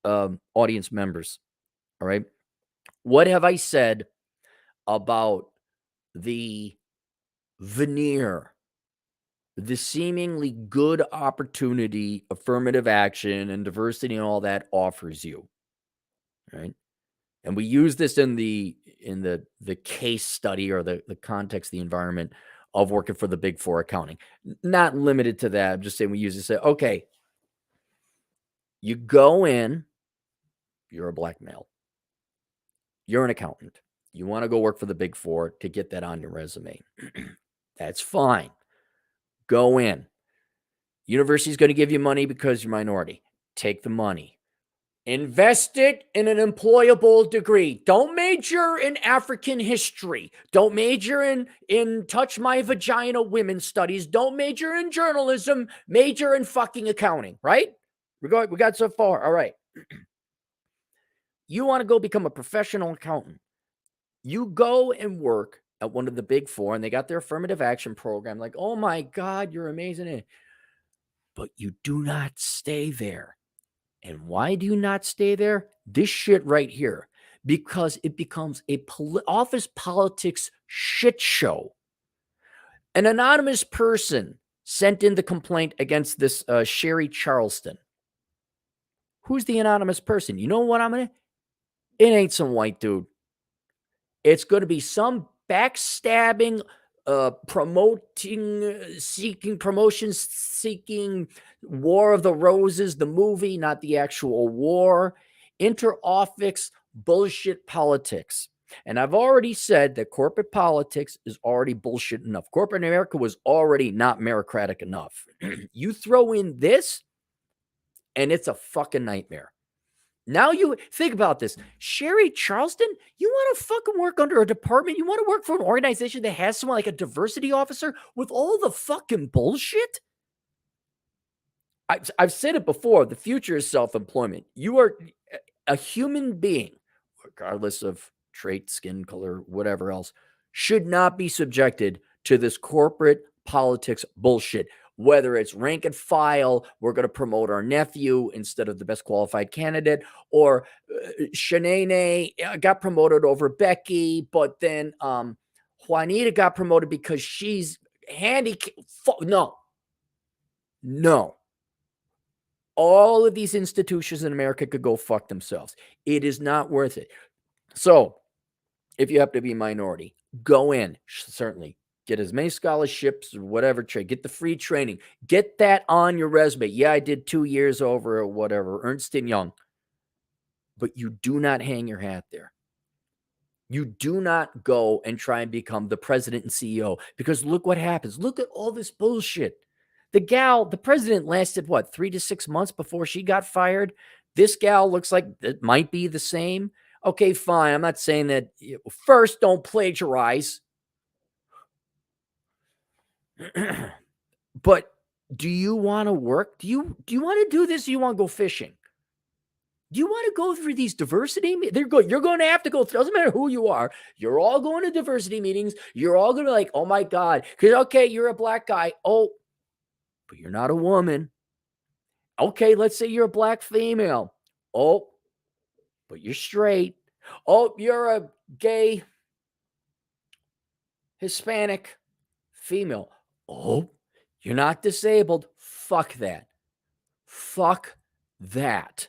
audience members, all right, what have I said about the veneer, the seemingly good opportunity, affirmative action and diversity and all that offers you, right? And we use this in the case study or the context, the environment of working for the Big Four accounting. Not limited to that. I'm just saying we use it. Say, okay, you go in, you're a black male, you're an accountant. You want to go work for the Big Four to get that on your resume. That's fine. Go in. University's going to give you money because you're minority. Take the money. Invest it in an employable degree. Don't major in African history. Don't major in touch my vagina women's studies. Don't major in journalism. Major in fucking accounting, right? We got so far. All right. You want to go become a professional accountant. You go and work at one of the Big Four, and they got their affirmative action program. Like, oh my God, you're amazing. But you do not stay there. And why do you not stay there? This shit right here. Because it becomes a office politics shit show. An anonymous person sent in the complaint against this Sherry Charleston. Who's the anonymous person? You know what I'm going to? It ain't some white dude. It's going to be some backstabbing seeking promotions, seeking War of the Roses, the movie, not the actual war, inter-office bullshit politics. And I've already said that corporate politics is already bullshit enough. Corporate America was already not meritocratic enough. You throw in this, and it's a fucking nightmare. Now you think about this. Sherry Charleston, you want to fucking work under a department? You want to work for an organization that has someone like a diversity officer with all the fucking bullshit? I've said it before. The future is self-employment. You are a human being, regardless of trait, skin color, whatever else, should not be subjected to this corporate politics bullshit. Whether it's rank and file, we're going to promote our nephew instead of the best qualified candidate, or Shanae got promoted over Becky, but then Juanita got promoted because she's handicapped. No. All of these institutions in America could go fuck themselves. It is not worth it. So, if you have to be a minority, go in, certainly. Get as many scholarships or whatever, get the free training. Get that on your resume. Yeah, I did 2 years over or whatever, Ernst & Young. But you do not hang your hat there. You do not go and try and become the president and CEO, because look what happens. Look at all this bullshit. The president lasted, 3 to 6 months before she got fired? This gal looks like it might be the same. Okay, fine. I'm not saying that. First, don't plagiarize. But do you want to work? Do you want to do this? Or do you want to go fishing? Do you want to go through these diversity? You're going to have to go. Doesn't matter who you are. You're all going to diversity meetings. You're all going to be like, oh my God. Because, okay, you're a black guy. Oh, but you're not a woman. Okay, let's say you're a black female. Oh, but you're straight. Oh, you're a gay Hispanic female. Oh, you're not disabled. Fuck that. Fuck that.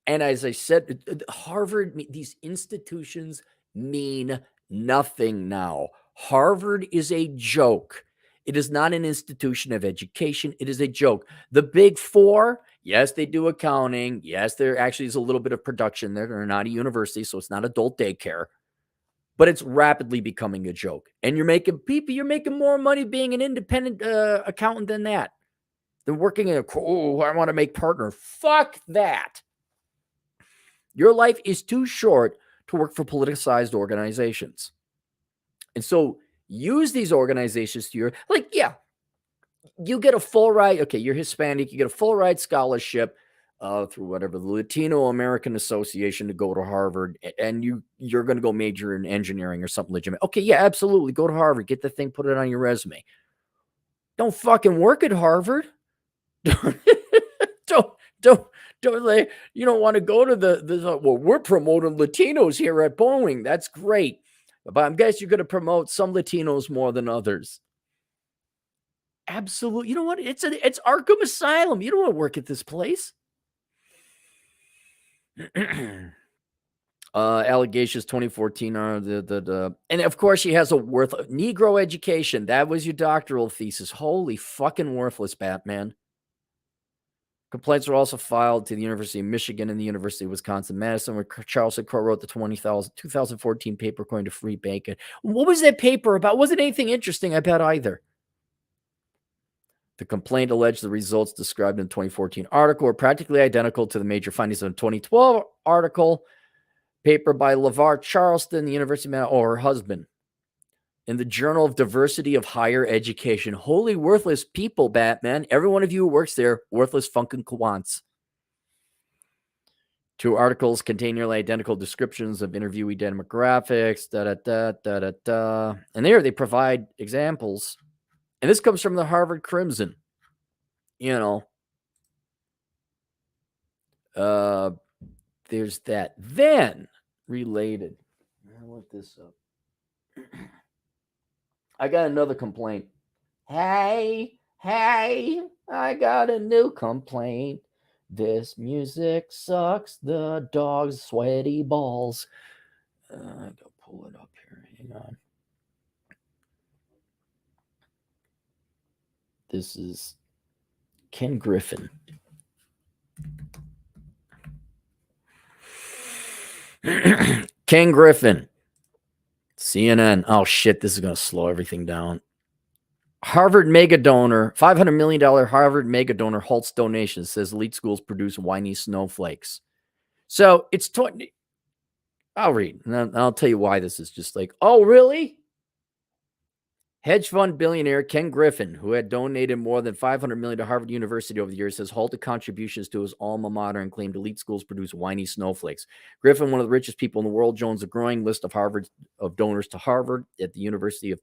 And as I said, Harvard, these institutions mean nothing now. Harvard is a joke. It is not an institution of education. It is a joke. The Big Four, yes, they do accounting. Yes, there actually is a little bit of production there. They're not a university, so it's not adult daycare. But it's rapidly becoming a joke. And you're making more money being an independent accountant than that. Than working in I want to make partner. Fuck that. Your life is too short to work for politicized organizations. And so use these organizations to your, you get a full ride. Okay, you're Hispanic. You get a full ride scholarship through whatever, the Latino American Association, to go to Harvard. And you're going to go major in engineering or something legitimate. Okay, yeah, absolutely. Go to Harvard. Get the thing, put it on your resume. Don't fucking work at Harvard. Don't you don't want to go to the well, we're promoting Latinos here at Boeing. That's great. But I guess you're going to promote some Latinos more than others. Absolutely. You know what? It's Arkham Asylum. You don't want to work at this place. Allegations 2014 are and of course she has a Negro education. That was your doctoral thesis. Holy fucking worthless, Batman. Complaints were also filed to the University of Michigan and the University of Wisconsin-Madison, where Charleston co-wrote the 2014 paper according to Free Bacon. What was that paper about? Wasn't anything interesting, I bet, either. The complaint alleged the results described in the 2014 article were practically identical to the major findings of the 2012 article paper by LeVar Charleston, the University of Madison, or her husband, in the Journal of Diversity of Higher Education. Holy worthless people, Batman. Every one of you who works there, worthless funkin' quants. 2 articles contain nearly identical descriptions of interviewee demographics, And there they provide examples. And this comes from the Harvard Crimson. There's that. Then, related. I'll look this up. I got another complaint. Hey, I got a new complaint. This music sucks the dog's sweaty balls. I gotta pull it up here. Hang on. This is Ken Griffin. Ken Griffin, CNN. Oh, shit, this is going to slow everything down. Harvard mega donor, $500 million Harvard mega donor halts donations, says elite schools produce whiny snowflakes. So it's, I'll read, and I'll tell you why this is just like, oh, really? Hedge fund billionaire Ken Griffin, who had donated more than $500 million to Harvard University over the years, has halted contributions to his alma mater and claimed elite schools produce whiny snowflakes. Griffin, one of the richest people in the world, joins a growing list of donors to Harvard at the University of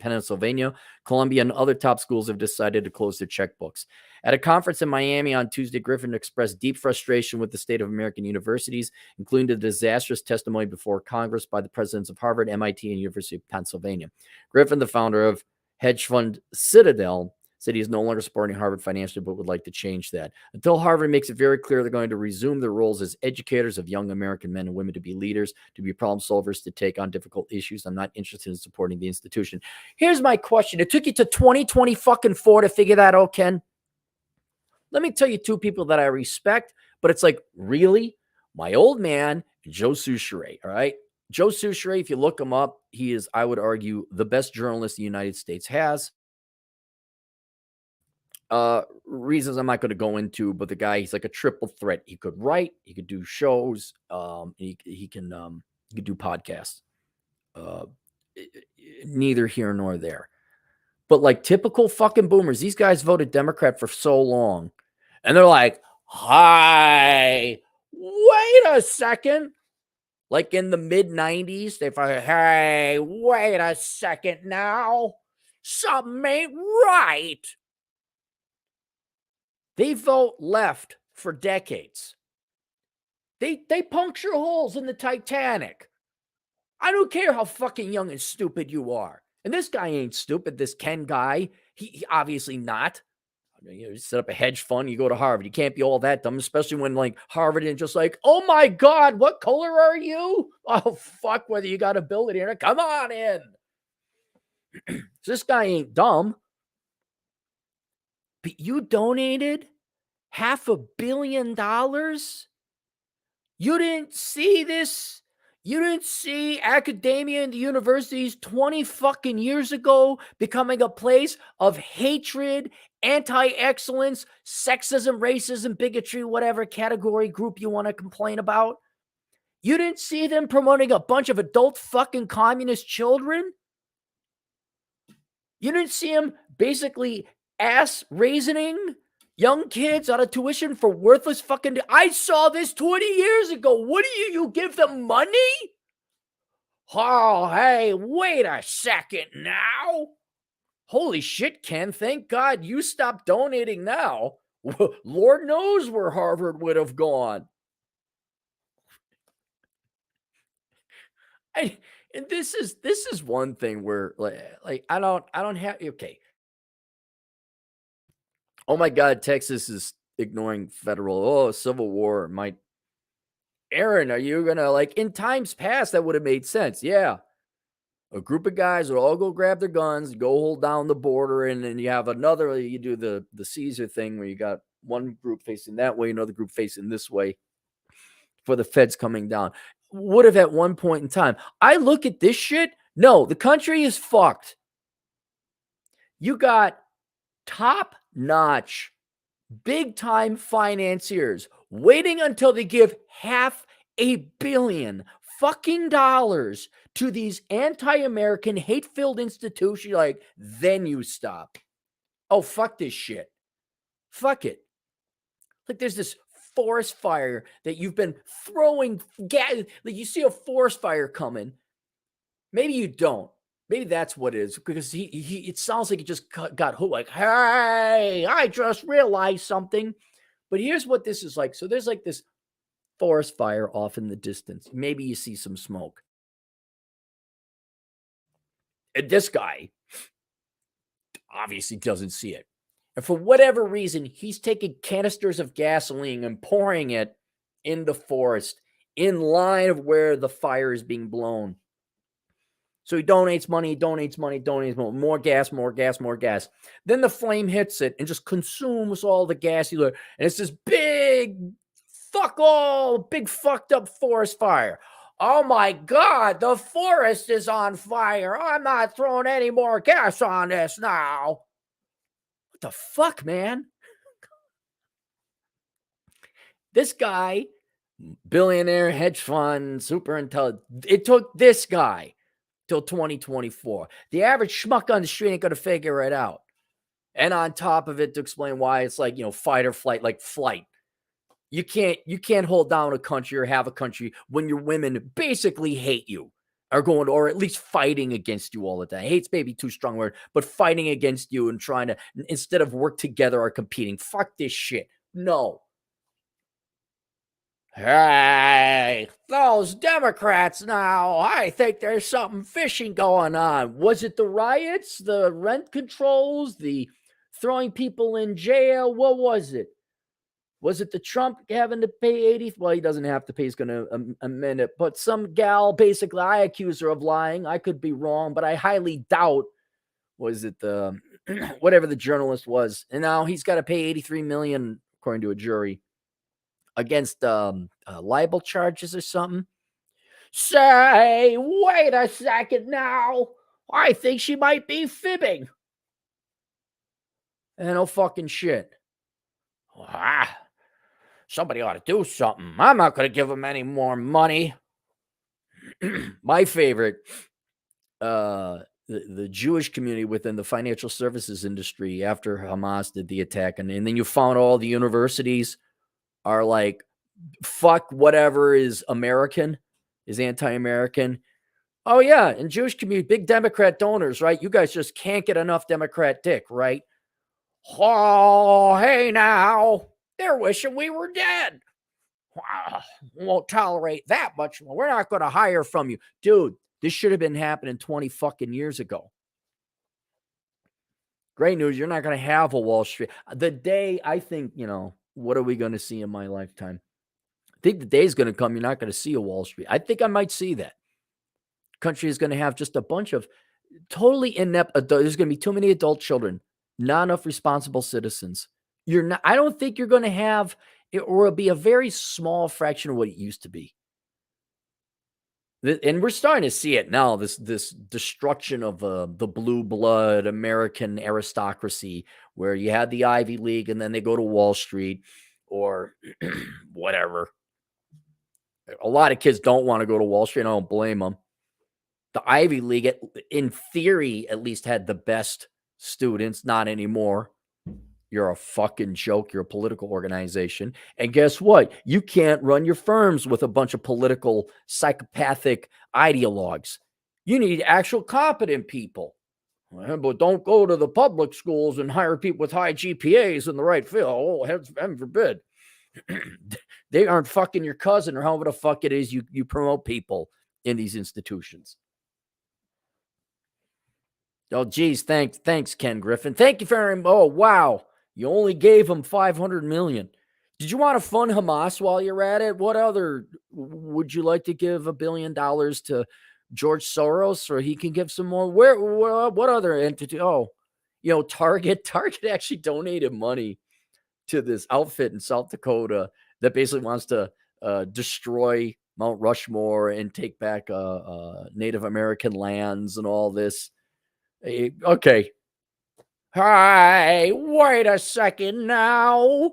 Pennsylvania, Columbia, and other top schools have decided to close their checkbooks. At a conference in Miami on Tuesday, Griffin expressed deep frustration with the state of American universities, including the disastrous testimony before Congress by the presidents of Harvard, MIT, and University of Pennsylvania. Griffin, the founder of hedge fund Citadel, said he is no longer supporting Harvard financially, but would like to change that. Until Harvard makes it very clear they're going to resume their roles as educators of young American men and women to be leaders, to be problem solvers, to take on difficult issues, I'm not interested in supporting the institution. Here's my question. It took you to 2024 to figure that out, Ken? Let me tell you two people that I respect, but it's like, really? My old man, Joe Soucheray, all right? Joe Soucheray, if you look him up, he is, I would argue, the best journalist the United States has. Reasons I'm not going to go into, but the guy, he's like a triple threat. He could write, he could do shows, he can do podcasts. Neither here nor there. But like typical fucking boomers, these guys voted Democrat for so long, and they're like, "Hi, wait a second." Like in the mid 90s, they thought, "Hey, wait a second now, something ain't right." They vote left for decades. They puncture holes in the Titanic. I don't care how fucking young and stupid you are. And this guy ain't stupid, this Ken guy. He obviously not. You set up a hedge fund, you go to Harvard. You can't be all that dumb, especially when like Harvard and just like, oh my God, what color are you? Oh, fuck, whether you got a building here. Come on in. This guy ain't dumb. But you donated $500 million? You didn't see this? You didn't see academia and the universities 20 fucking years ago becoming a place of hatred, anti-excellence, sexism, racism, bigotry, whatever category group you want to complain about? You didn't see them promoting a bunch of adult fucking communist children? You didn't see them basically ass raisoning young kids out of tuition for worthless fucking. I saw this 20 years ago. What do you give them money? Oh, hey, wait a second now. Holy shit, Ken. Thank God you stopped donating now. Lord knows where Harvard would have gone. And this is one thing where like I don't have okay. Oh my God, Texas is ignoring federal. Civil war might. Aaron, are you gonna like in times past that would have made sense? Yeah, a group of guys would all go grab their guns, go hold down the border, and then you have another. You do the Caesar thing where you got one group facing that way, another group facing this way for the feds coming down. Would have at one point in time. I look at this shit. No, the country is fucked. You got top notch, big time financiers waiting until they give $500 million fucking dollars to these anti-American hate-filled institutions. Like, then you stop. Oh, fuck this shit. Fuck it. Like there's this forest fire that you've been throwing gas. Like you see a forest fire coming. Maybe you don't. Maybe that's what it is, because he it sounds like he just got hooked. Like, hey, I just realized something. But here's what this is like. So there's like this forest fire off in the distance. Maybe you see some smoke. And this guy obviously doesn't see it. And for whatever reason, he's taking canisters of gasoline and pouring it in the forest in line of where the fire is being blown. So he donates money, donates money, donates money, more gas, more gas, more gas. Then the flame hits it and just consumes all the gas. And it's this big, fuck all, big fucked up forest fire. Oh my God, the forest is on fire. I'm not throwing any more gas on this now. What the fuck, man? This guy, billionaire, hedge fund, super intelligent. It took this guy till 2024. The average schmuck on the street ain't going to figure it out. And on top of it, to explain why it's like, fight or flight, like flight. You can't hold down a country or have a country when your women basically hate you, are going or at least fighting against you all the time. Hate's maybe too strong word, but fighting against you and trying to, instead of work together, are competing. Fuck this shit. No. Hey, those Democrats now, I think there's something fishy going on. Was it the riots, the rent controls, the throwing people in jail? What was it? Was it the Trump having to pay 80? Well, he doesn't have to pay. He's going to amend it. But some gal, basically, I accuse her of lying. I could be wrong, but I highly doubt, was it the, whatever the journalist was. And now he's got to pay 83 million, according to a jury, against libel charges or something. Say, wait a second now. I think she might be fibbing. And no fucking shit. Somebody ought to do something. I'm not going to give them any more money. My favorite, the Jewish community within the financial services industry after Hamas did the attack. And then you found all the universities are like, fuck whatever is American, is anti-American. Oh, yeah. And Jewish community, big Democrat donors, right? You guys just can't get enough Democrat dick, right? Oh, hey now. They're wishing we were dead. Won't tolerate that much more. We're not going to hire from you. Dude, this should have been happening 20 fucking years ago. Great news. You're not going to have a Wall Street. The day, I think, what are we going to see in my lifetime? I think the day is going to come. You're not going to see a Wall Street. I think I might see that. Country is going to have just a bunch of totally inept adults. There's going to be too many adult children, not enough responsible citizens. I don't think you're going to have it, or it'll be a very small fraction of what it used to be. And we're starting to see it now, this destruction of the blue blood American aristocracy, where you had the Ivy League and then they go to Wall Street or whatever. A lot of kids don't want to go to Wall Street. I don't blame them. The Ivy League, in theory, at least had the best students. Not anymore. You're a fucking joke. You're a political organization. And guess what? You can't run your firms with a bunch of political psychopathic ideologues. You need actual competent people. But don't go to the public schools and hire people with high GPAs in the right field. Oh, heaven forbid. They aren't fucking your cousin or however the fuck it is you promote people in these institutions. Oh, geez. Thanks, Ken Griffin. Thank you very much. Oh, wow. You only gave him $500 million. Did you want to fund Hamas while you're at it? What other would you like to give $1 billion to George Soros so he can give some more? What other entity? Oh, Target. Target actually donated money to this outfit in South Dakota that basically wants to destroy Mount Rushmore and take back Native American lands and all this. Okay. Hi, wait a second now.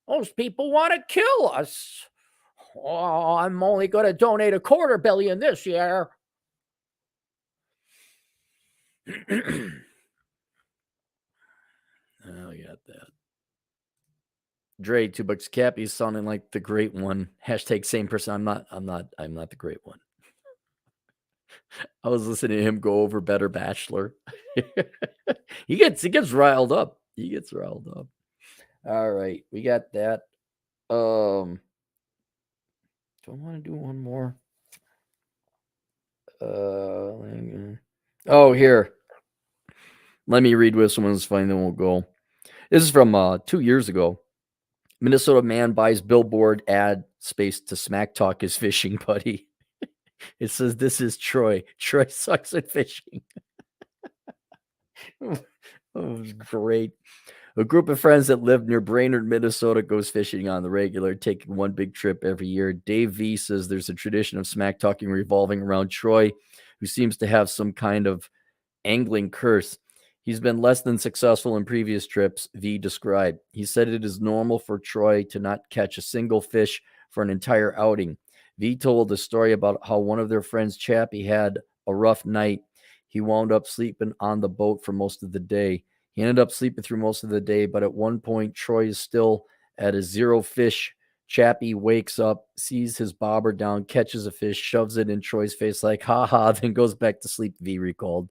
Those people want to kill us. Oh, I'm only going to donate $250 million this year. Oh, you got that. Dre, $2 cap. He's sounding like the great one. Hashtag same person. I'm not the great one. I was listening to him go over Better Bachelor. He gets riled up. All right, we got that. Do I want to do one more? Here. Let me read this one. It's fine. Then we'll go. This is from 2 years ago. Minnesota man buys billboard ad space to smack talk his fishing buddy. It says, "This is Troy. Troy sucks at fishing." Oh, great. A group of friends that live near Brainerd, Minnesota goes fishing on the regular, taking one big trip every year. Dave V says there's a tradition of smack talking revolving around Troy, who seems to have some kind of angling curse. He's been less than successful in previous trips, V described. He said it is normal for Troy to not catch a single fish for an entire outing. V told a story about how one of their friends, Chappie, had a rough night. He wound up sleeping on the boat for most of the day. He ended up sleeping through most of the day, but at one point, Troy is still at a zero fish. Chappie wakes up, sees his bobber down, catches a fish, shoves it in Troy's face like, ha ha, then goes back to sleep, V recalled.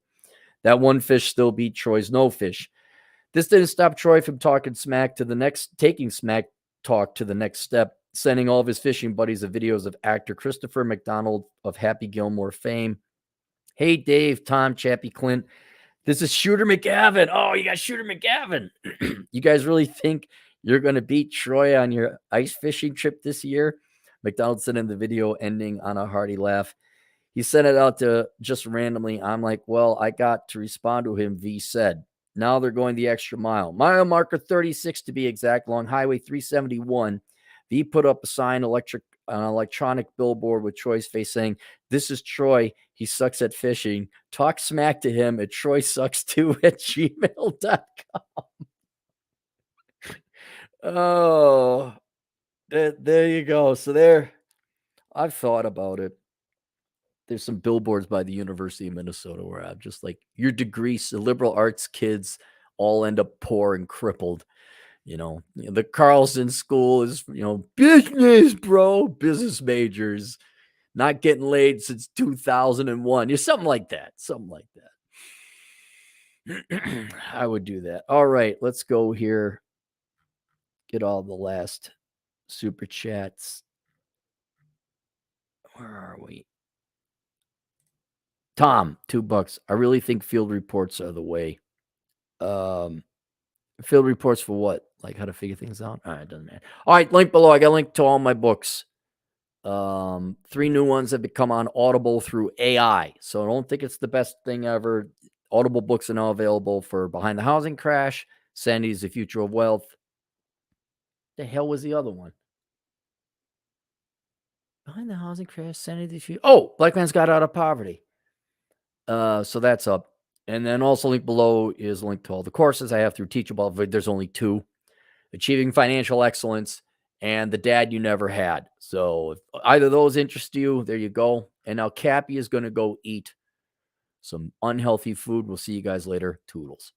That one fish still beat Troy's no fish. This didn't stop Troy from taking smack talk to the next step, sending all of his fishing buddies the videos of actor Christopher McDonald of Happy Gilmore fame. Hey, Dave, Tom, Chappie, Clint. This is Shooter McGavin. Oh, you got Shooter McGavin. You guys really think you're going to beat Troy on your ice fishing trip this year? McDonald sent in the video, ending on a hearty laugh. He sent it out to just randomly. I'm like, well, I got to respond to him, V said. Now they're going the extra mile. Mile marker 36 to be exact, along Highway 371. V put up a sign, an electronic billboard with Troy's face saying, "This is Troy. He sucks at fishing. Talk smack to him at TroySucks2 at gmail.com." Oh, there you go. So there, I've thought about it. There's some billboards by the University of Minnesota where I'm just like, your degrees, the liberal arts kids all end up poor and crippled. The Carlson School is, business, bro, business majors, not getting laid since 2001. Something like that. Something like that. I would do that. All right, let's go here. Get all the last super chats. Where are we? Tom, $2. I really think field reports are the way. Field reports for what? Like how to figure things out? All right, it doesn't matter. All right, link below. I got a link to all my books. 3 new ones have become on Audible through AI. So I don't think it's the best thing ever. Audible books are now available for Behind the Housing Crash, Sandy's The Future of Wealth. The hell was the other one? Behind the Housing Crash, Sandy's The Future. Oh, Black Man's Got Out of Poverty. So that's up. And then also link below is a link to all the courses I have through Teachable. There's only 2. Achieving Financial Excellence and The Dad You Never Had. So if either of those interest you, there you go. And now Cappy is going to go eat some unhealthy food. We'll see you guys later. Toodles.